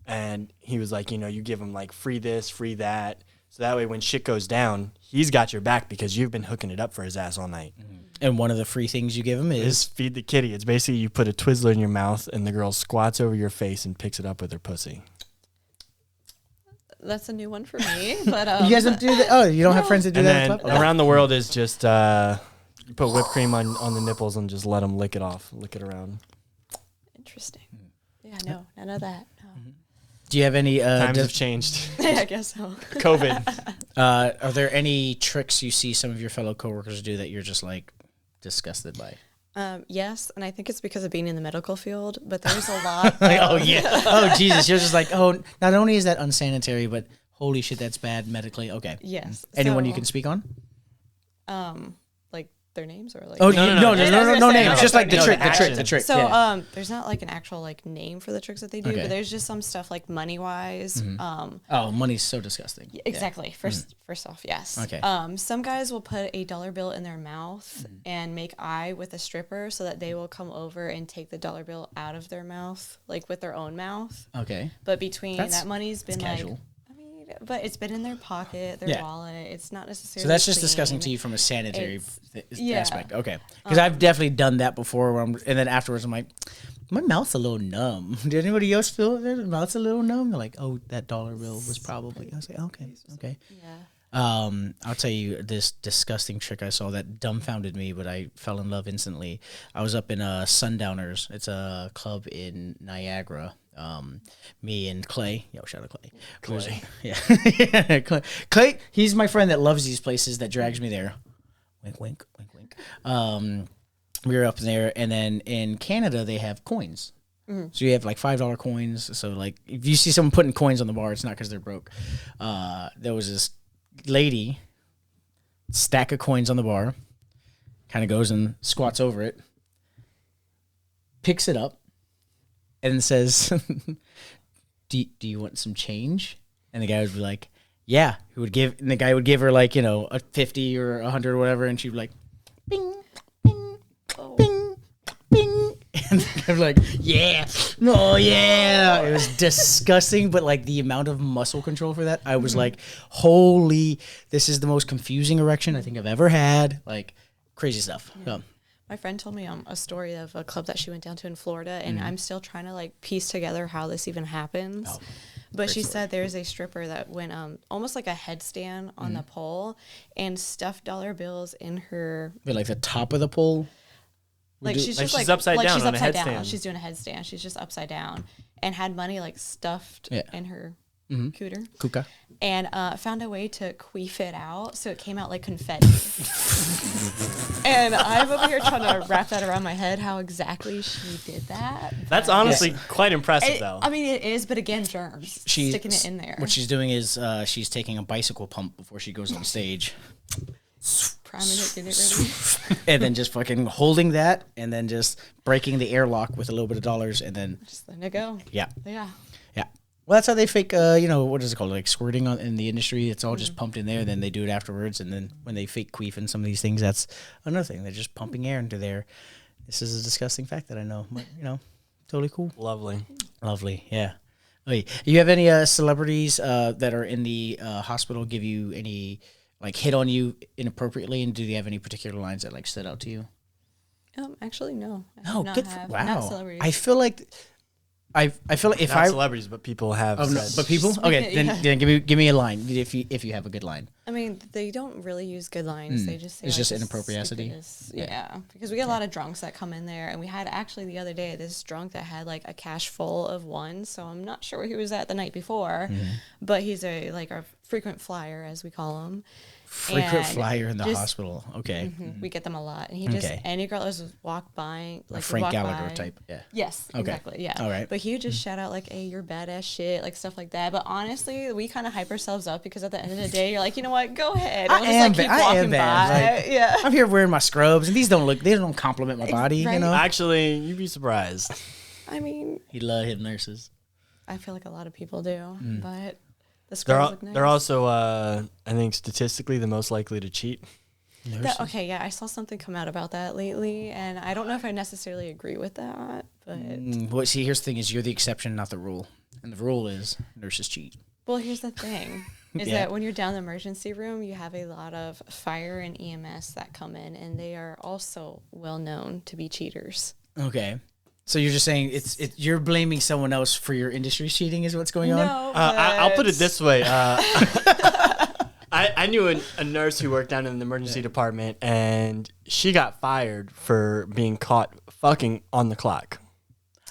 And he was like, you give him like free this, free that. So that way when shit goes down, he's got your back because you've been hooking it up for his ass all night. And one of the free things you give him is Feed the Kitty. It's basically you put a Twizzler in your mouth and the girl squats over your face and picks it up with her pussy. That's a new one for me. But you guys don't do that? Oh, you don't have friends that do And that? then Around the World is just you put whipped cream on the nipples and just let them lick it around. Interesting. Yeah, no, none of that. No. Do you have any Times have changed. Yeah, I guess so. COVID. Are there any tricks you see some of your fellow coworkers do that you're just like disgusted by? Yes, and I think it's because of being in the medical field, but there's a lot. Like, oh yeah, oh Jesus, you're just like, oh, not only is that unsanitary, but holy shit, that's bad medically. Okay. Yes. Anyone you can speak on? Like their names or like. Oh No name. It's just like the No, trick. So yeah. There's not like an actual like name for the tricks that they do, Okay. but there's just some stuff like money wise. Oh, money's so disgusting. Exactly. First off, yes. Okay. Some guys will put a dollar bill in their mouth and make eye with a stripper so that they will come over and take the dollar bill out of their mouth, like with their own mouth. Okay. But between That's- that money's been like, casual. but it's been in their pocket, their wallet. It's not necessarily. So that's just clean. disgusting to you from a sanitary yeah. aspect. Okay. Because I've definitely done that before, and then afterwards I'm like, my mouth's a little numb. Did anybody else feel their mouth's a little numb? They're like, oh, that dollar bill was probably. I was like, okay. Yeah. I'll tell you this disgusting trick I saw that dumbfounded me, but I fell in love instantly. I was up in Sundowners. It's a club in Niagara. Me and Clay. Yo, shout out Clay. Yeah. Clay, he's my friend that loves these places that drags me there. Wink, wink, wink, wink. We were up there, and then in Canada, they have coins. So you have like $5 coins. So like if you see someone putting coins on the bar, it's not because they're broke. There was this lady, stack of coins on the bar, kind of goes and squats over it, picks it up, and says, do you want some change? And the guy would be like, yeah. And the guy would give her like, a 50 or 100 or whatever, and she'd be like, bing, bing, bing, bing. And I'm like, yeah, oh yeah. It was disgusting, but like the amount of muscle control for that, I was like, holy, this is the most confusing erection I think I've ever had. Like crazy stuff. Yeah. My friend told me a story of a club that she went down to in Florida, and I'm still trying to like piece together how this even happens. Oh, but she said there's a stripper that went almost like a headstand on the pole and stuffed dollar bills in her. But like the top of the pole. Like she's just she's like upside down she's on a upside down. headstand. She's doing a headstand. She's just upside down and had money like stuffed in her cooter. Kuka. And found a way to queef it out so it came out like confetti. And I'm over here trying to wrap that around my head how exactly she did that. That's honestly quite impressive, though. I mean, it is, but again, germs. Sticking it in there. What she's doing is she's taking a bicycle pump before she goes on stage. Priming it, getting it ready. And then just fucking holding that and then just breaking the airlock with a little bit of dollars and then. Just letting it go. Yeah. Yeah. Yeah. Well, that's how they fake, what is it called? Like squirting in the industry. It's all just pumped in there. Then they do it afterwards. And then when they fake queef in some of these things, that's another thing. They're just pumping air into there. This is a disgusting fact that I know. But, totally cool. Lovely. Yeah. Wait, you have any celebrities that are in the hospital give you any, like, hit on you inappropriately? And do they have any particular lines that, like, stood out to you? Actually, no. Oh, good. Wow. Not celebrities. I feel like I feel like if Not celebrities, but people have. Oh, no, said- but people. Okay, then give me a line if you have a good line. I mean, they don't really use good lines. They just say It's like, just the inappropriacity? stupidest- Yeah, because we get a lot of drunks that come in there, and we had actually the other day this drunk that had like a cash full of ones. So I'm not sure where he was at the night before, but he's a frequent flyer, as we call him. Frequent flyer in the hospital. Okay. We get them a lot. And he just, any girl that was walk by, like Frank Gallagher type. Yeah. Yes, Okay. exactly. Yeah. All right. But he would just shout out like, hey, you're badass shit, like stuff like that. But honestly, we kind of hype ourselves up because at the end of the day, you're like, you know what, go ahead. I am bad. Like, yeah. I'm here wearing my scrubs, and these they don't compliment my body, Right. you know? Actually, you'd be surprised. I mean, He love his nurses. I feel like a lot of people do, but the They're scrubs look nice. they're also I think statistically the most likely to cheat. Okay, yeah, I saw something come out about that lately, and I don't know if I necessarily agree with that, but Well, see, here's the thing: is you're the exception, not the rule, and the rule is nurses cheat. well, here's the thing: is Yeah. that when you're down the emergency room, you have a lot of fire and EMS that come in, and they are also well known to be cheaters. Okay. So you're just saying you're blaming someone else for your industry cheating is what's going on? No, I'll put it but- this way. I knew a nurse who worked down in the emergency department, and she got fired for being caught fucking on the clock.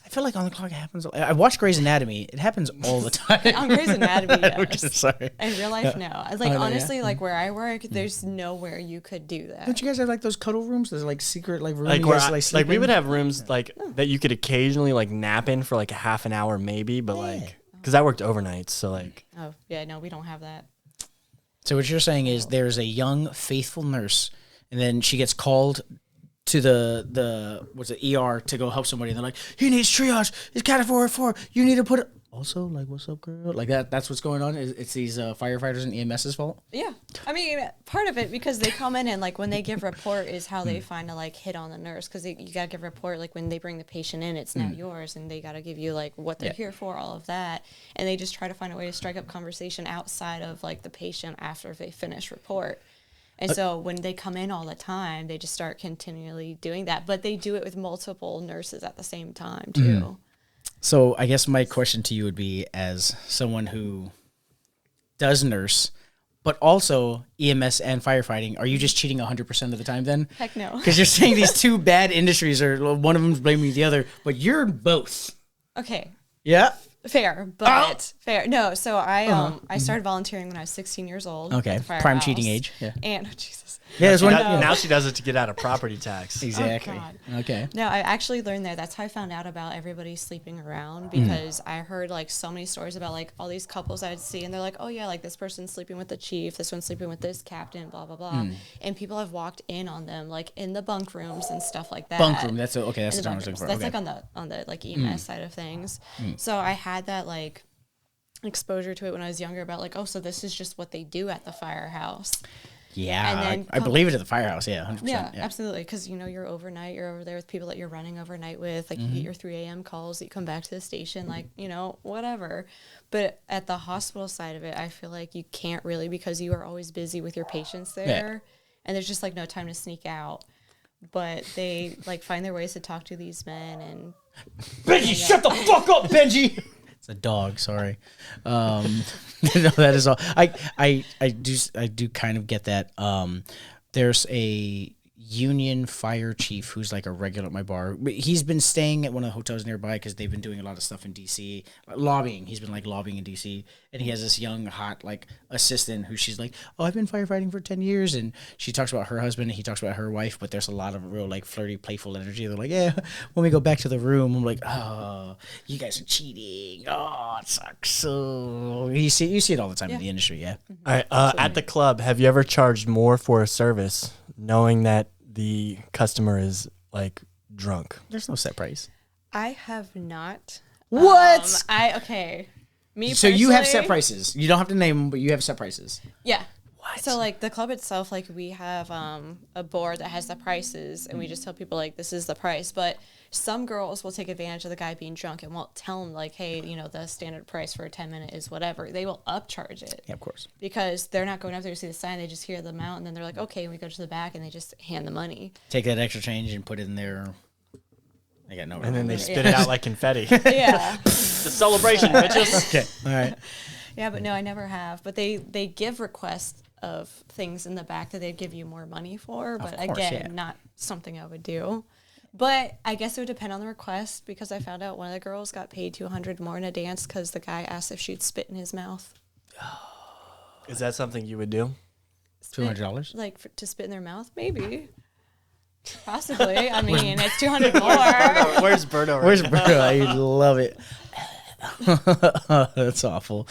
I feel like on the clock it happens. I watch Grey's Anatomy. It happens all the time. On Grey's Anatomy, yes. Sorry. In real life, no. Like, yeah. honestly, like where I work, there's nowhere you could do that. Don't you guys have like those cuddle rooms? There's like secret like rooms. Like where like we would have rooms like that you could occasionally like nap in for like a half an hour maybe, but like because I worked overnights, so like Oh, yeah, no, we don't have that. So what you're saying is there's a young faithful nurse, and then she gets called to the what's it ER to go help somebody, and they're like, he needs triage. It's cat 404. You need to put it. Also, like, what's up, girl? Like that. That's what's going on. It's these firefighters and EMS's fault. Yeah. I mean, part of it because they come in and like when they give report is how they find to like hit on the nurse because you got to give report like when they bring the patient in, it's now yours and they got to give you like what they're here for, all of that. And they just try to find a way to strike up conversation outside of like the patient after they finish report. And so when they come in all the time, they just start continually doing that. But they do it with multiple nurses at the same time too. So I guess my question to you would be, as someone who does nurse, but also EMS and firefighting, are you just cheating 100% of the time then? Heck no. Because you're saying these two bad industries are one of them's blaming the other, but you're both. Okay. Yeah. Fair, but fair. No, so I started volunteering when I was 16 years old. Okay. at the Prime firehouse. cheating age. Yeah. And Jesus. Yeah. There's one. now she does it to get out of property tax. Exactly. God. Okay. No, I actually learned there. That's how I found out about everybody sleeping around because I heard like so many stories about like all these couples I'd see and they're like, oh yeah, like this person's sleeping with the chief, this one's sleeping with this captain, blah blah blah, and people have walked in on them like in the bunk rooms and stuff like that. Bunk room. That's okay. That's In the the term I bunk was looking rooms. for. That's Okay. like on the like EMS side of things. So I had that like exposure to it when I was younger about like, oh, so this is just what they do at the firehouse. Yeah, And then I believe it at the firehouse. Yeah, 100%. Yeah, absolutely. Because you're overnight. You're over there with people that you're running overnight with. Like you get your 3 a.m. calls. You come back to the station. Like whatever. But at the hospital side of it, I feel like you can't really because you are always busy with your patients there, and there's just like no time to sneak out. But they like find their ways to talk to these men and. Benji, shut the fuck up, Benji. It's a dog. Sorry. No, that is all. I do kind of get that. There's a union fire chief who's like a regular at my bar. He's been staying at one of the hotels nearby because they've been doing a lot of stuff in DC, lobbying. He's been like lobbying in DC, and he has this young hot like assistant who she's like, oh, I've been firefighting for 10 years, and she talks about her husband and he talks about her wife, but there's a lot of real like flirty, playful energy. They're like, yeah, when we go back to the room, I'm like, oh, you guys are cheating. Oh, it sucks. So you see it all the time in the industry. Yeah. All right, at the club, have you ever charged more for a service knowing that the customer is like drunk? There's no set price. I have not. What? Okay. Me. So you have set personally- prices. You don't have to name them, but you have set prices. Yeah. So like the club itself, like we have a board that has the prices, and we just tell people like this is the price. But some girls will take advantage of the guy being drunk and won't tell him like, hey, the standard price for a 10-minute is whatever. They will upcharge it. Yeah, of course. Because they're not going up there to see the sign. They just hear the amount, and then they're like, okay, and we go to the back, and they just hand the money. Take that extra change and put it in there. I got no. And then they spit it out like confetti. Yeah. The celebration, bitches. Okay. All right. Yeah, but no, I never have. But they give requests of things in the back that they'd give you more money for. But course, again, yeah. not something I would do. But I guess it would depend on the request because I found out one of the girls got paid $200 more in a dance because the guy asked if she'd spit in his mouth. Is that something you would do? $200? Like to spit in their mouth, maybe. Possibly. I mean, it's $200 more. Where's Berto? Where's Berto? I love it. That's awful.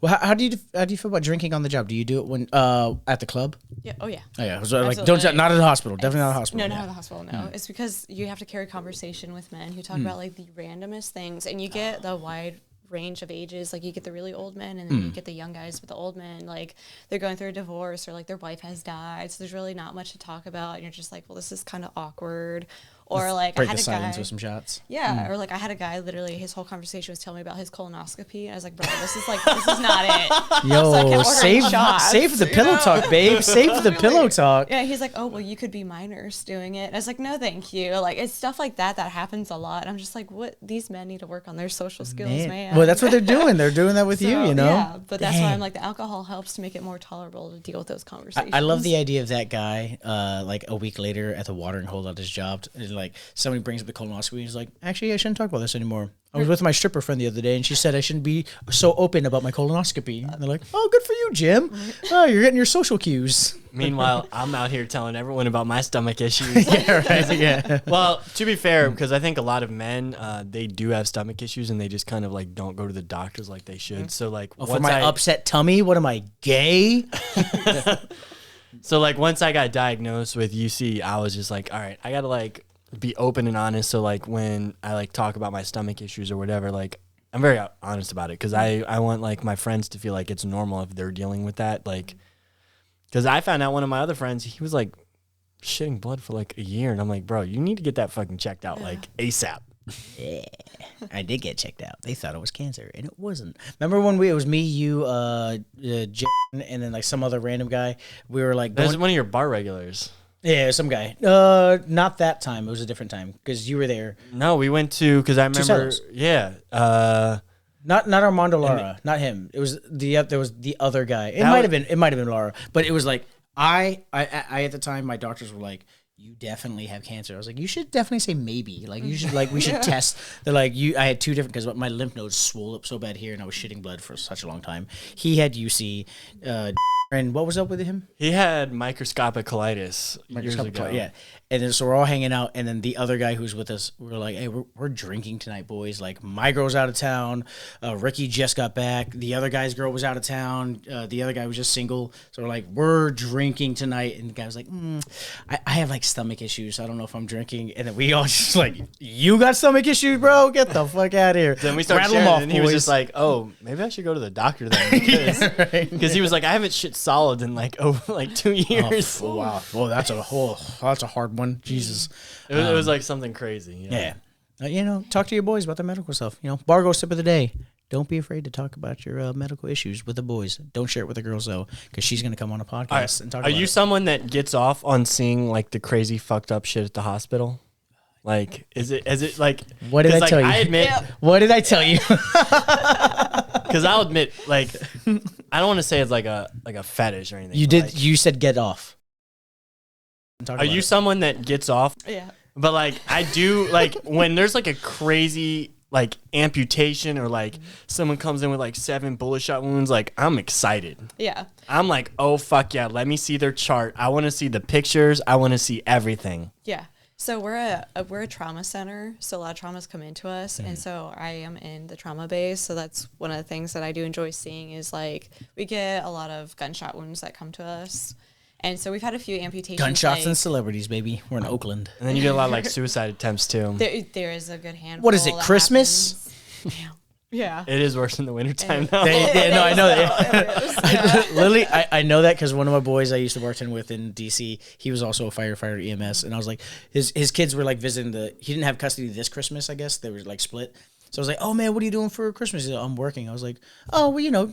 Well, how do you feel about drinking on the job? Do you do it when at the club? Yeah. Oh yeah. Oh yeah. So, like, Absolutely. not at the hospital. Definitely not at the hospital. No, not at the hospital. No, it's because you have to carry conversation with men who talk about like the randomest things, and you get the wide range of ages. Like you get the really old men, and then you get the young guys with the old men. Like they're going through a divorce, or like their wife has died, so there's really not much to talk about, and you're just like, well, this is kind of awkward. Or like Break I had the a silence guy, with some shots. yeah, or like I had a guy literally his whole conversation was telling me about his colonoscopy. I was like, bro, this is not it. Yo, So I kept ordering shots, save the pillow talk, babe. Save the pillow talk. Yeah, he's like, oh, well, you could be my nurse doing it. I was like, no, thank you. Like, it's stuff like that happens a lot. I'm just like, what? These men need to work on their social skills, man. Well, that's what they're doing. They're doing that with you, you know? Yeah, but that's why Dang. I'm like, the alcohol helps to make it more tolerable to deal with those conversations. I love the idea of that guy, like a week later at the watering hole at his job. And like somebody brings up the colonoscopy. He's like, actually, I shouldn't talk about this anymore. I was with my stripper friend the other day, and she said I shouldn't be so open about my colonoscopy. And they're like, oh, good for you, Jim. Oh, you're getting your social cues. Meanwhile, I'm out here telling everyone about my stomach issues. Yeah, right. Yeah. Well, to be fair, because I think a lot of men, they do have stomach issues, and they just kind of like don't go to the doctors like they should. So like, Oh, for my upset tummy, what am I, gay? So like once I got diagnosed with UC, I was just like, all right, I gotta like be open and honest. So like when I like talk about my stomach issues or whatever, like I'm very honest about it because I want like my friends to feel like it's normal if they're dealing with that. Like, because I found out one of my other friends, he was like shitting blood for like a year, and I'm like, bro, you need to get that fucking checked out like ASAP. Yeah, I did get checked out. They thought it was cancer, and it wasn't. Remember when it was me, you, Jen, and then like some other random guy? We were like, That was one of your bar regulars. yeah, some guy. Not that time. It was a different time because you were there. No, we went to because I remember. Tucelos. Yeah. Not Armando Lara, not him. It was there was the other guy. It might have been Lara, but it was like I at the time my doctors were like, you definitely have cancer. I was like, you should definitely say maybe. Like you should we should test. They're like I had two different because my lymph nodes swole up so bad here and I was shitting blood for such a long time. He had UC, and what was up with him? He had microscopic colitis years ago. Yeah. And then so we're all hanging out, and then the other guy who's with us, we're like, hey, we're drinking tonight, boys. Like, my girl's out of town. Ricky just got back. The other guy's girl was out of town. The other guy was just single. So we're like, we're drinking tonight. And the guy was like, I have like stomach issues. I don't know if I'm drinking. And then we all just like, you got stomach issues, bro? Get the fuck out of here. Then we started Rattle 'em sharing, off, and he was boys. just like, "Oh, maybe I should go to the doctor then," because he was like, "I haven't shit solid in like over like 2 years." Oh, wow. Well, that's a hard one. Jesus. It was like something crazy. Yeah. Talk to your boys about their medical stuff. Bargoyles tip of the day. Don't be afraid to talk about your medical issues with the boys. Don't share it with the girls, though, because she's going to come on a podcast and talk about it. Are you someone that gets off on seeing like the crazy fucked up shit at the hospital? Like, is it like? What did I tell you? I admit, What did I tell you? because I'll admit, like, I don't want to say it's like a fetish or anything. You but, did. like, You said get off. are you someone that gets off? Yeah. But like I do like when there's like a crazy like amputation or like someone comes in with like 7 bullet shot wounds, like I'm excited. Yeah. I'm like, oh fuck yeah, let me see their chart. I want to see the pictures. I want to see everything. Yeah. So we're a trauma center, so a lot of traumas come into us, and so I am in the trauma base. So that's one of the things that I do enjoy seeing is like we get a lot of gunshot wounds that come to us, and so we've had a few amputations. Gunshots like, and celebrities, baby. We're in Oakland. And then you get a lot of like suicide attempts too. there is a good handful. What is it, that Christmas? happens. Yeah. It is worse in the wintertime now. No, I know that. Literally, I know that because one of my boys I used to bartend with in DC, he was also a firefighter EMS, and I was like, his kids were like visiting he didn't have custody this Christmas, I guess. They were like split. So I was like, oh man, what are you doing for Christmas? He's like, I'm working. I was like, oh, well,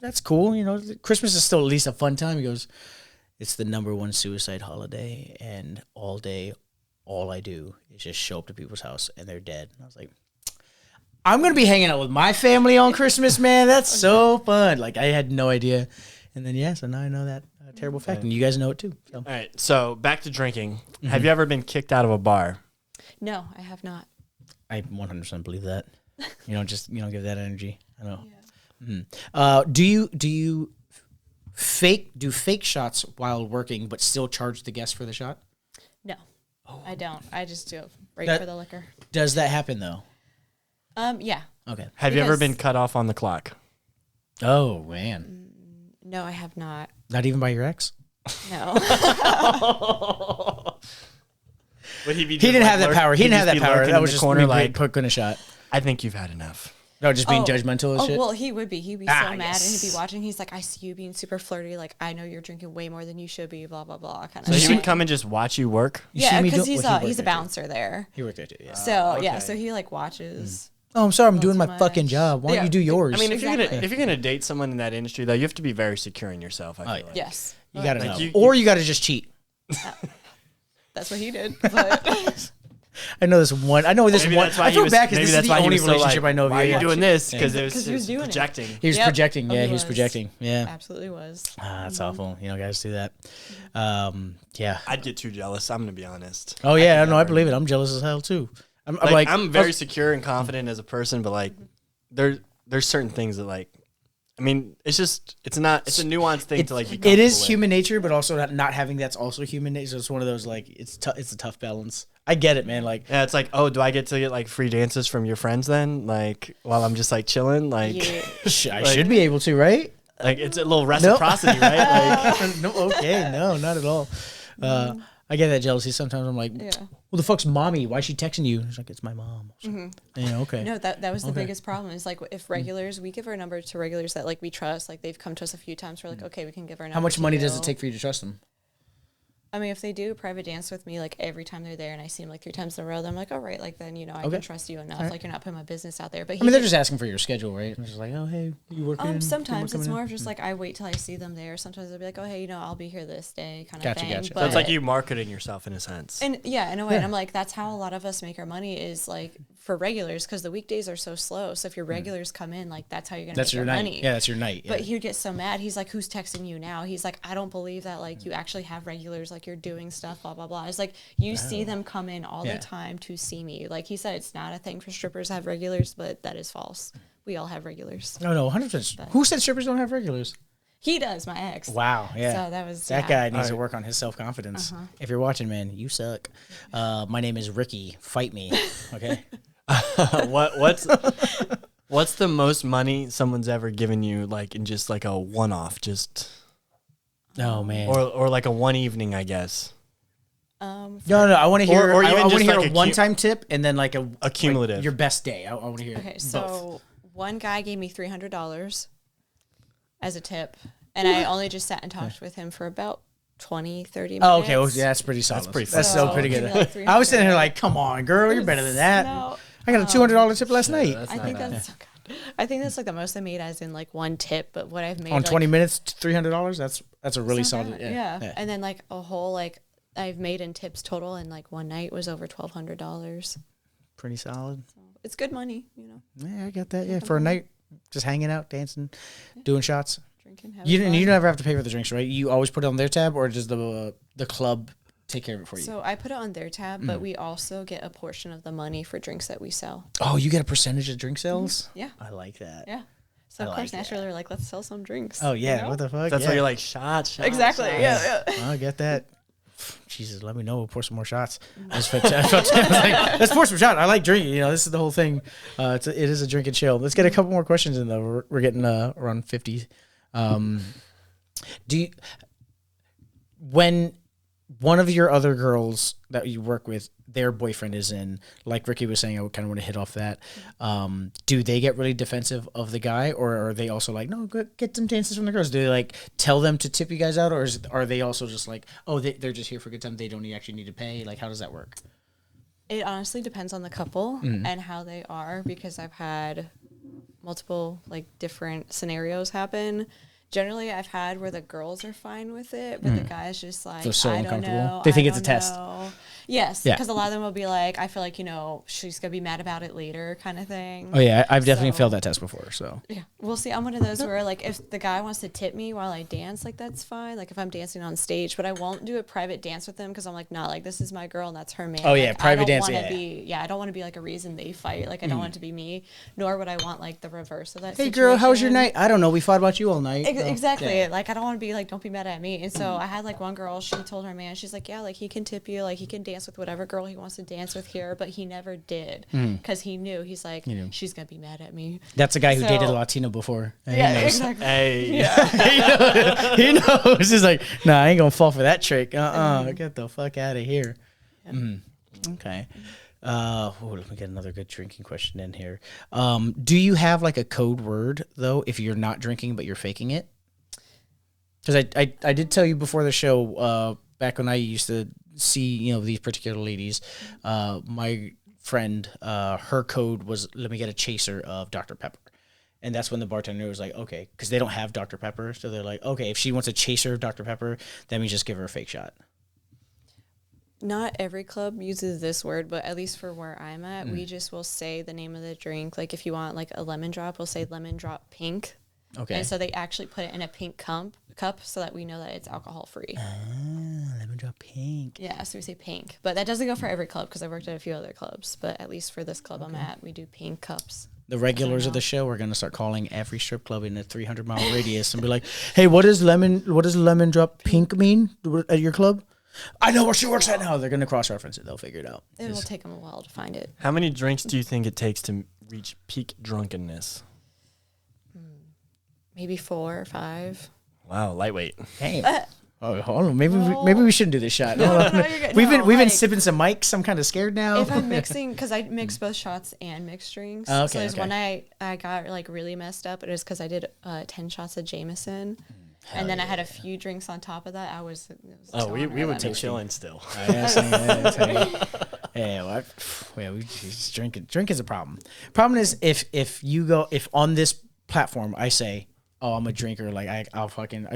that's cool. Christmas is still at least a fun time. He goes, it's the #1 suicide holiday, and all day, all I do is just show up to people's house and they're dead. And I was like, I'm going to be hanging out with my family on Christmas, man. That's so fun. Like, I had no idea. And then, so now I know that terrible fact. And you guys know it, too. So. All right, so back to drinking. Have you ever been kicked out of a bar? No, I have not. I 100% believe that. You don't give that energy. I know. Do you do fake shots while working, but still charge the guest for the shot? No, I don't. I just do it right That- for the liquor. Does that happen though? Yeah. Okay. Have you ever Because- been cut off on the clock? Oh man, No, I have not. not even by your ex. No. Would he be? He didn't have that power. He didn't have that power. That was just corner, me like putting a shot. I think you've had enough. No, just being judgmental and Oh, shit. well, he would be. He'd be Ah, so mad, yes. and he'd be watching. He's like, I see you being super flirty. Like, I know you're drinking way more than you should be. Blah blah blah. Kind So of. he would come and just watch you work. You see Yeah, me because do- he's well, he he's a worked there, too. bouncer there. He worked there too. Yeah. So yeah, okay. so he like watches. Oh, I'm sorry. I'm doing my too fucking much. job. Why don't Yeah. you do yours? I mean, if Exactly. you're gonna date someone in that industry, though, you have to be very secure in yourself. I feel yeah. like. Yes, you gotta Like, know, you- or you gotta just cheat. that's what he did. But I know this one. I know this Maybe one. that's why I he feel was. bad because Maybe this is that's the why he only was so relationship like, I know of. Why are Yeah, you doing this? Because Yeah. it was 'Cause he was doing it. projecting. He was Yep. projecting. Oh, Yeah, he he was was. projecting. Yeah. absolutely was. That's awful. You know, guys do that. Yeah. I'd get too jealous. I'm gonna be honest. Oh yeah, I know. I never. believe it. I'm jealous as hell too. I'm Like, like, I'm very secure and confident as a person, but like there's certain things that like, I mean, it's a nuanced thing to like be it comfortable is with. human nature, but also not having that's also human nature. It's one of those like it's a tough balance. I get it, man. Like Yeah, it's like, oh, do I get to get like free dances from your friends then? Like while I'm just like chilling, like Yeah. I should be able to, right? like it's a little reciprocity, right? Like No, okay, no, not at all. I get that jealousy. Sometimes I'm like, Yeah. well, the fuck's mommy? Why is she texting you? It's like, it's my mom. Yeah, okay. No, that was the biggest problem. Is like if regulars, we give our number to regulars that like we trust. Like they've come to us a few times. We're like, okay, we can give our number. How much to money you. does it take for you to trust them? I mean, if they do a private dance with me, like every time they're there, and I see them like 3 times in a row, then I'm like, all right, like then I Okay. can trust you enough. Like you're not putting my business out there. But I mean, they're just asking for your schedule, right? It's just like, oh, hey, you working? sometimes it's more in? of just like I wait till I see them there. Sometimes they'll be like, oh hey, I'll be here this day, kind of Gotcha, thing. gotcha. So But so it's like you marketing yourself in a sense. And yeah, in a way, and I'm like, that's how a lot of us make our money is like for regulars because the weekdays are so slow. So if your regulars come in, like that's how you're gonna That's make your your night. money. Yeah, that's your night. But yeah. he would get so mad. He's like, who's texting you now? He's like, I don't believe that like you actually have regulars, like you're doing stuff, blah blah blah. It's like you see them come in all Yeah. the time to see me. Like he said, it's not a thing for strippers to have regulars, but that is false. We all have regulars. No, 100%. Who said strippers don't have regulars? He does, my ex. Wow, yeah. So that was That yeah. guy needs to work on his self confidence. If you're watching, man, you suck. My name is Ricky. Fight me, okay? What's the most money someone's ever given you, like in just like a one-off, just Oh man. or like a one evening, I guess. No. I want to hear. or I even want to just hear like a a one-time tip, and then like A cumulative. like your best day. I want to hear. Okay, both. so one guy gave me $300 as a tip, and I only just sat and talked with him for about 20, 30 minutes. Oh, okay. Well, yeah, that's pretty solid. pretty That's solid. so pretty So, good. give me, like, I was sitting here $300. like, come on, girl, you're better than that. No, I got a $200 tip last night I think that's so good. I think that's like the most I made as in like one tip, but what I've made on like, 20 minutes, $300. That's a really it's not solid. bad. Yeah. Yeah. And then like a whole like I've made in tips total in like one night was over $1,200. Pretty solid. It's good money, Yeah, I got that. Yeah, for a night, just hanging out, dancing, doing shots. drinking. Having You fun. never have to pay for the drinks, right? You always put it on their tab, or does the club take care of it for you? So I put it on their tab, but we also get a portion of the money for drinks that we sell. Oh, you get a percentage of drink sales? Yeah. I like that. Yeah. So I of like course, that. naturally, we're like, let's sell some drinks. Oh yeah, you know? what the fuck? That's yeah. why you're like shots. Exactly. Yeah. I get that. Jesus, let me know. We'll pour some more shots. I felt like, let's pour some shots. I like drinking. This is the whole thing. It is a drink and chill. Let's get a couple more questions in though. We're getting around 50. Do you, when one of your other girls that you work with, their boyfriend is in, like Ricky was saying, I kind of want to hit off that. Do they get really defensive of the guy, or are they also like, no, go get some dances from the girls? Do they like tell them to tip you guys out, or are they also just like, oh, they're just here for a good time, they don't actually need to pay? Like, how does that work? It honestly depends on the couple and how they are, because I've had multiple like different scenarios happen. generally I've had where the girls are fine with it, but the guys just like, Feel so I don't uncomfortable. know. They think I it's a don't test. know. Yes, Yeah. because a lot of them will be like, I feel like, she's going to be mad about it later kind of thing. Oh yeah, I've definitely So- failed that test before. So Yeah, we'll see. I'm one of those where, like, if the guy wants to tip me while I dance, like, that's fine. Like, if I'm dancing on stage, but I won't do a private dance with them because I'm like, nah, like, this is my girl and that's her man. Oh, yeah, Like, private I don't dance, wanna yeah. be, I don't want to be like a reason they fight. Like, I don't want it to be me, nor would I want like the reverse of that. hey girl, how was your situation. night? I don't know. We fought about you all night. Exactly. Yeah. Like, I don't want to be like, don't be mad at me. And so I had like one girl, she told her man, she's like, yeah, like he can tip you, like he can dance with whatever girl he wants to dance with here, but he never did because he knew. He's like, she's gonna be mad at me. That's a guy who So- dated a Latino before. And Yeah, he knows. exactly. Hey, He knows. He's like, nah, I ain't gonna fall for that trick. Get the fuck out of here. Okay. Let me get another good drinking question in here. Do you have like a code word though if you're not drinking but you're faking it? Because I did tell you before the show, back when I used to see these particular ladies, my friend, her code was, let me get a chaser of Dr. Pepper. And that's when the bartender was like, okay, because they don't have Dr. Pepper. So they're like, okay, if she wants a chaser of Dr. Pepper, then we just give her a fake shot. Not every club uses this word, but at least for where I'm at, we just will say the name of the drink. Like if you want like a lemon drop, we'll say lemon drop pink. Okay. And so they actually put it in a pink cup so that we know that it's alcohol free. Lemon drop pink. Yeah, so we say pink. But that doesn't go for every club because I worked at a few other clubs. But at least for this club I'm at, we do pink cups. The regulars of the show are going to start calling every strip club in a 300-mile radius and be like, hey, what does lemon drop pink mean at your club? I know where she works at now. They're going to cross-reference it. They'll figure it out. It will take them a while to find it. how many drinks do you think it takes to reach peak drunkenness? Maybe 4 or 5. Wow, lightweight. Damn. Oh, hold on. Maybe we shouldn't do this shot. Hold on. No, you're good. We've No, been like- sipping some mics. I'm kind of scared now. If I'm mixing, because I mix both shots and mixed drinks. Oh, okay, so there's okay. one I got like really messed up. It was because I did 10 shots of Jameson. And then I had a few drinks on top of that. It was Oh, we telling her would that be chilling still. Drink is a problem. Problem is if on this platform I say, oh, I'm a drinker, like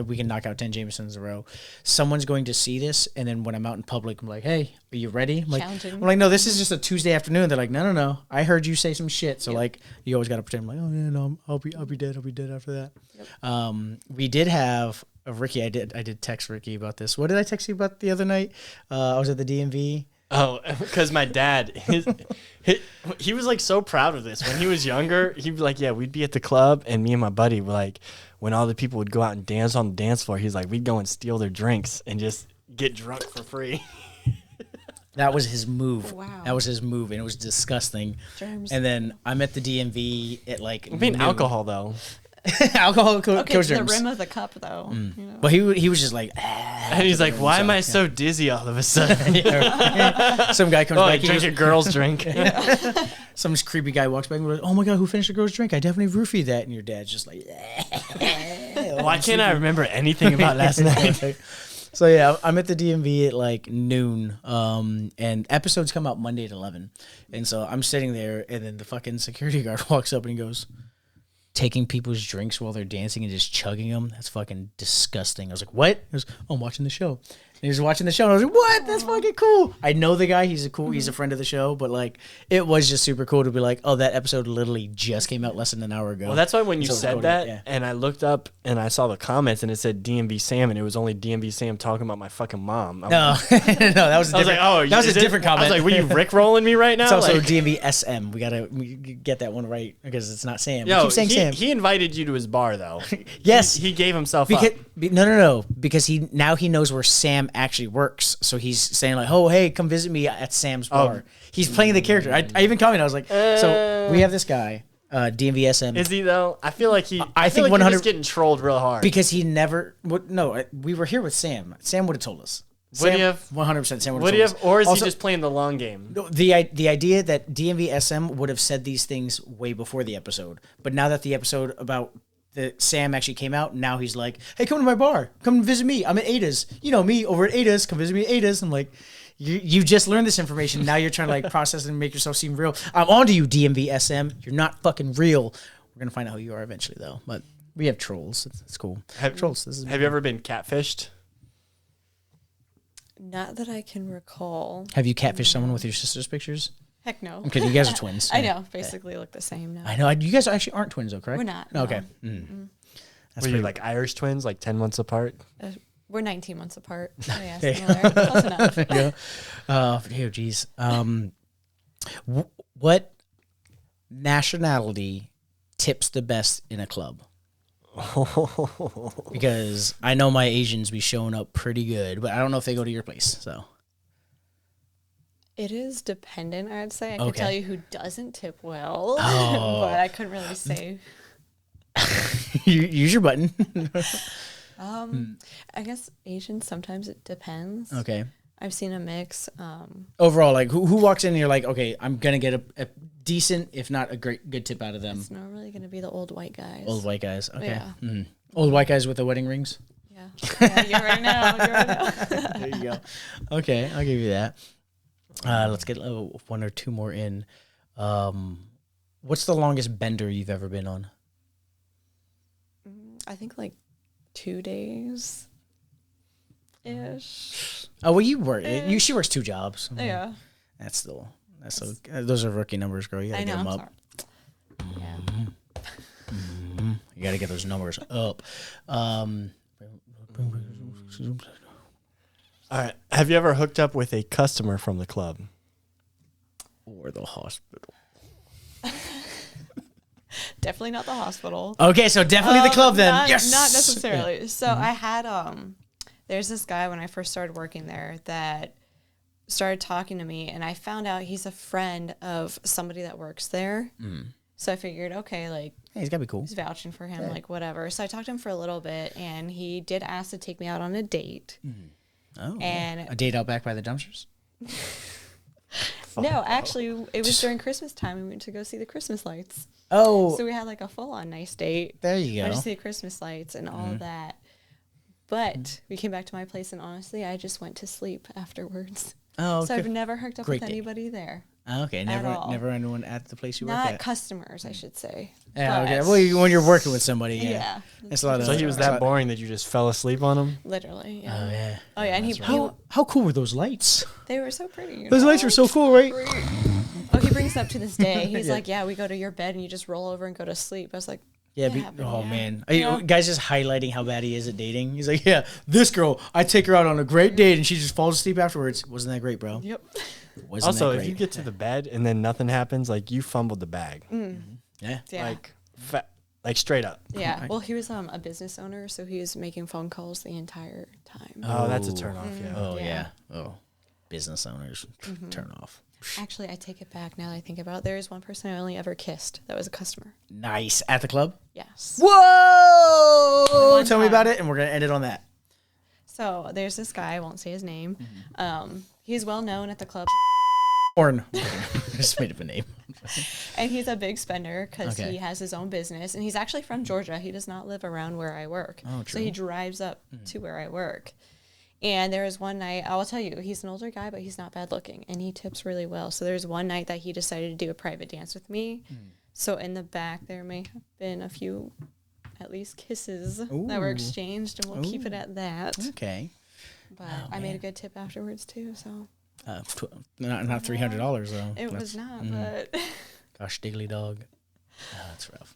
we can knock out 10 Jamesons in a row. Someone's going to see this, and then when I'm out in public, I'm like, hey, are you ready? Challenging. I'm like, no, this is just a Tuesday afternoon. They're like, no, I heard you say some shit. So like, you always got to pretend like, oh yeah, no, I'll be dead after that. Yep. We did have Ricky. I did text Ricky about this. What did I text you about the other night? I was at the DMV. Oh, because my dad, he was like so proud of this. When he was younger, he'd be like, yeah, we'd be at the club, and me and my buddy were like, when all the people would go out and dance on the dance floor, he's like, we'd go and steal their drinks and just get drunk for free. That was his move. Wow. That was his move, and it was disgusting. Germs. And then I'm at the DMV at like I mean, noon. alcohol, though. alcohol Okay, kills to the germs. rim of the cup though. You know? But he was just like, And he's like, why am I so dizzy all of a sudden? some guy comes Oh, back. like He drink goes, a girl's drink. some creepy guy walks back and goes, oh my god, who finished a girl's drink? I definitely roofied that. And your dad's just like, Why can't I remember anything about last night? So yeah, I'm at the DMV at like noon, and episodes come out Monday at 11, and so I'm sitting there, and then the fucking security guard walks up and he goes, taking people's drinks while they're dancing and just chugging them. That's fucking disgusting. I was like, what? He goes, oh, I'm watching the show. And he was watching the show, and I was like, what? That's fucking cool. I know the guy. He's a friend of the show, but like, it was just super cool to be like, oh, that episode literally just came out less than an hour ago. Well, that's why when you So said recorded that, it, yeah. and I looked up and I saw the comments and it said DMV Sam, and it was only DMV Sam talking about my fucking mom. No, no, that was a I was different, like, oh, that was a is it- different comment. I was like, were you rickrolling me right now? It's also Like, DMV SM. We gotta get that one right because it's not Sam. We yo, keep saying Sam. he invited you to his bar though. Yes. he gave himself Because, up. no, because he knows where Sam actually works, so he's saying like, "Oh, hey, come visit me at Sam's bar." He's playing the character. I even commented. I was like, "So we have this guy, DMVSM, Is he though? I feel like I think like 100 you're just getting trolled real hard. because he never. No, we were here with Sam. Sam would have told us. Would he have? 100%. Sam would Would have he told have, us. or is Also, he just playing the long game? the idea that DMVSM would have said these things way before the episode, but now that the episode about the Sam actually came out, now he's like, "Hey, come to my bar. Come visit me. I'm at Ada's. You know me over at Ada's. Come visit me at Ada's." I'm like, you just learned this information. Now you're trying to like process it and make yourself seem real. I'm on to you, DMVSM. You're not fucking real. We're gonna find out who you are eventually, though. But We have trolls. It's cool. Trolls. Have you ever been catfished? Not that I can recall. Have you catfished someone with your sister's pictures? Heck no. Okay, you guys are twins. I know. Basically look the same now. I know. You guys actually aren't twins, though, correct? We're not. No, okay. No. That's Were you like Irish twins, like 10 months apart? We're 19 months apart. So yeah, similar. Close enough. There you go. Oh, geez. What nationality tips the best in a club? Because I know my Asians be showing up pretty good, but I don't know if they go to your place. So It is dependent, I'd say. I Okay. could tell you who doesn't tip well, Oh. but I couldn't really say. use your button. I guess Asian, sometimes it depends. Okay. I've seen a mix. Overall, like who walks in and you're like, okay, I'm gonna get a decent, if not a good tip out of them. It's normally going to be the old white guys. Old white guys. Okay. Yeah. Old white guys with the wedding rings. Yeah. Yeah, you already know. You already know. There you go. Okay, I'll give you that. Let's get one or two more in. What's the longest bender you've ever been on? I think like 2 days ish. Oh well, you work. She works 2 jobs. Yeah. That's those are rookie numbers, girl. You gotta I get know. them I'm up. sorry. Yeah. You gotta get those numbers up. All right. Have you ever hooked up with a customer from the club? Or the hospital. Definitely not the hospital. Okay, so definitely the club then. Not, Yes. not necessarily. So I had there's this guy when I first started working there that started talking to me, and I found out he's a friend of somebody that works there. So I figured, okay, like Hey, he's gotta be cool. he's vouching for him, like whatever. So I talked to him for a little bit, and he did ask to take me out on a date. Oh, And a date out back by the dumpsters. no, actually, it was during Christmas time. We went to go see the Christmas lights. Oh, So we had like a full-on nice date. there you I go. just see the Christmas lights and all that. But we came back to my place, and honestly, I just went to sleep afterwards. Oh, So okay. I've never hooked up Great with date. anybody there. Okay, all. never anyone at the place you work Not at. customers, I should say. Yeah, okay. But- Well, when you're working with somebody, yeah, Yeah. it's a lot of. So he was that boring that you just fell asleep on him? Literally. Yeah. Oh yeah. Oh yeah, and How cool were those lights? they were so pretty. you Those know? lights were so cool, right? Oh, he brings it up to this day. He's like, yeah, we go to your bed and you just roll over and go to sleep. I was like, Yeah. It happened, Oh yeah. man, Yeah. guys just highlighting how bad he is at dating. He's like, yeah, this girl, I take her out on a great date and she just falls asleep afterwards. Wasn't that great, bro? yep. Wasn't Also, that if you great? get to the bed and then nothing happens, like you fumbled the bag. Yeah. Yeah. Like straight up. Yeah. Well, he was a business owner, so he was making phone calls the entire time. Oh, that's a turn off, yeah. Oh yeah. Yeah. Oh, business owners turn off. Actually, I take it back now that I think about it. There is one person I only ever kissed that was a customer. Nice at the club. Yes. Whoa! One Tell me time. about it, and we're gonna end it on that. So there's this guy, I won't say his name. He's well known at the club, Porn. Just made up a name. and he's a big spender because Okay. he has his own business, and he's actually from Georgia. He does not live around where I work, Oh, so he true. drives up to where I work. And there was one night, I will tell you, he's an older guy, but he's not bad looking, and he tips really well. So there's one night that he decided to do a private dance with me. So in the back, there may have been a few, at least, kisses that were Ooh. exchanged, and we'll keep it at that. Okay. But I made a good tip afterwards too, so Not $300 though. it was not. But Gosh, diggly dog. Oh, that's rough.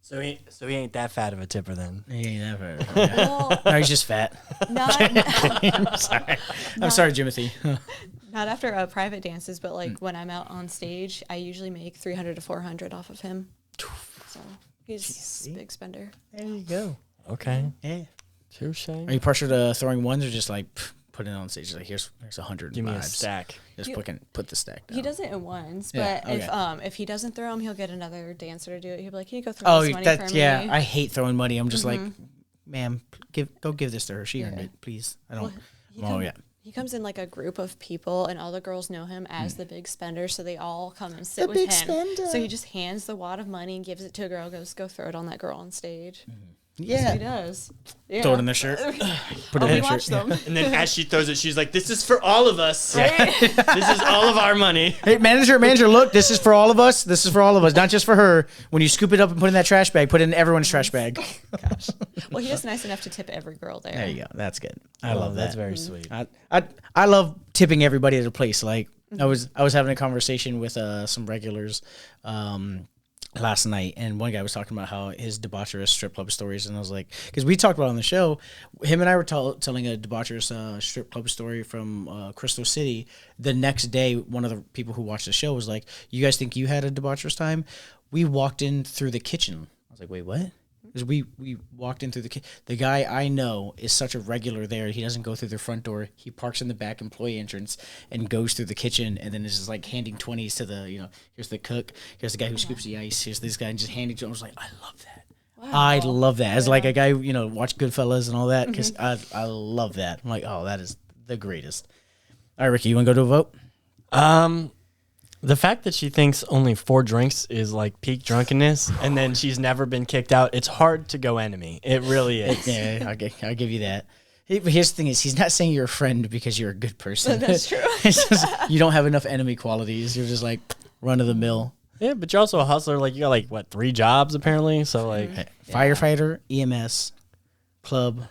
So he ain't that fat of a tipper then. He ain't never. well, No, he's just fat. not I'm sorry, Jimothy. not after private dances, but like when I'm out on stage, I usually make 300 to 400 off of him. So he's a big spender. There you go. Okay. Yeah. Touche. Are you partial to throwing ones or just like putting it on stage? Like here's 100. Give me a vibes. stack. Just put the stack down. He does it in ones, Yeah, but okay. if he doesn't throw them, he'll get another dancer to do it. He'll be like, "Can you go throw Oh, this money that for yeah. me?" I hate throwing money. I'm just like, ma'am, go give this to her. She earned Yeah. it, please. I don't. he Oh come- yeah. He comes in like a group of people, and all the girls know him as the big spender, so they all come and sit The with big him. spender. So he just hands the wad of money and gives it to a girl, goes, "Go throw it on that girl on stage." Yeah. He does. Yeah. Throw it in their shirt. Put it We in their watch shirt. them. And then as she throws it, she's like, "This is for all of us. Right? This is all of our money." Hey, manager, look, this is for all of us. This is for all of us, not just for her. When you scoop it up and put it in that trash bag, put it in everyone's trash bag. Gosh. Well, he was nice enough to tip every girl there. There you go. That's good. I love that. That's very sweet. I love tipping everybody at a place. Like I was having a conversation with some regulars last night, and one guy was talking about how his debaucherous strip club stories, and I was like, because we talked about it on the show, him and I were telling a debaucherous strip club story from Crystal City. The next day, one of the people who watched the show was like, "You guys think you had a debaucherous time?" We walked in through the kitchen. I was like, "Wait, what?" Because we walked in through the kitchen. The guy I know is such a regular there. He doesn't go through the front door. He parks in the back employee entrance and goes through the kitchen, and then is just like handing 20s to the, here's the cook, here's the guy who scoops the ice, here's this guy, and just handing to him. I was like, I love that. Wow. I love that. As like a guy, watch Goodfellas and all that, because I love that. I'm like, oh, that is the greatest. All right, Ricky, you want to go to a vote? The fact that she thinks only 4 drinks is like peak drunkenness, and then she's never been kicked out, it's hard to go enemy. It really is. Yeah, I'll give you that. But here's the thing: is he's not saying you're a friend because you're a good person. That's true. It's just you don't have enough enemy qualities. You're just like run of the mill. Yeah, but you're also a hustler. Like, you got like, what, 3 jobs apparently? So like, Firefighter, EMS, club.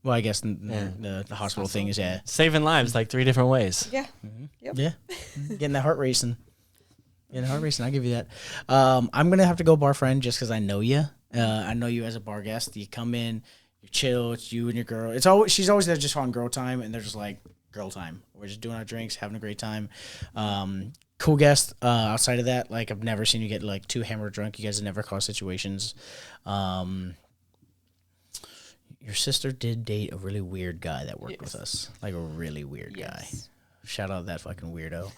Well, I guess the hospital thing is saving lives like 3 different ways. Yeah. yeah, getting that heart racing. I'll give you that. I'm gonna have to go bar friend just because I know you. I know you as a bar guest. You come in, you chill. It's you and your girl. She's always there just on girl time, and they're just like girl time. We're just doing our drinks, having a great time. Cool guest. Outside of that, like I've never seen you get like too hammered drunk. You guys have never caused situations. Your sister did date a really weird guy that worked with us. Like a really weird guy. Shout out that fucking weirdo.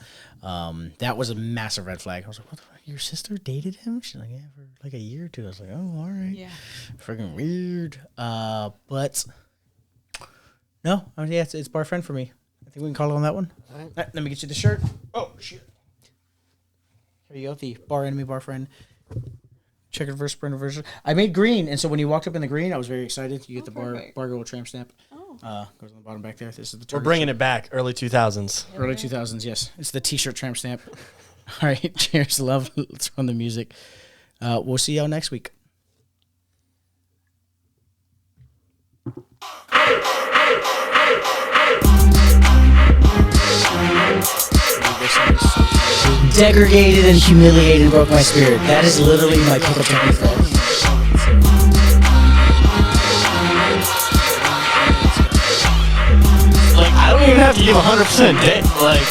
That was a massive red flag. I was like, what the fuck? Your sister dated him? She's like, yeah, for like a year or 2. I was like, oh, all right. Yeah. Freaking weird. But no, yeah, it's bar friend for me. I think we can call it on that one. All right, let me get you the shirt. Oh, shit. Here you go, the bar enemy, bar friend. Checkered versus sprinter versus. I made green, and so when you walked up in the green, I was very excited. You get the Bargoyle tramp stamp. Oh. Goes on the bottom back there. This is the. We're bringing it back, early 2000s. Early 2000s, yes. It's the T-shirt tramp stamp. All right, cheers, love. Let's run the music. We'll see y'all next week. Degraded and humiliated and broke my spirit. That is literally my pickup technique. Like, I don't even have to give 100% dick. Like,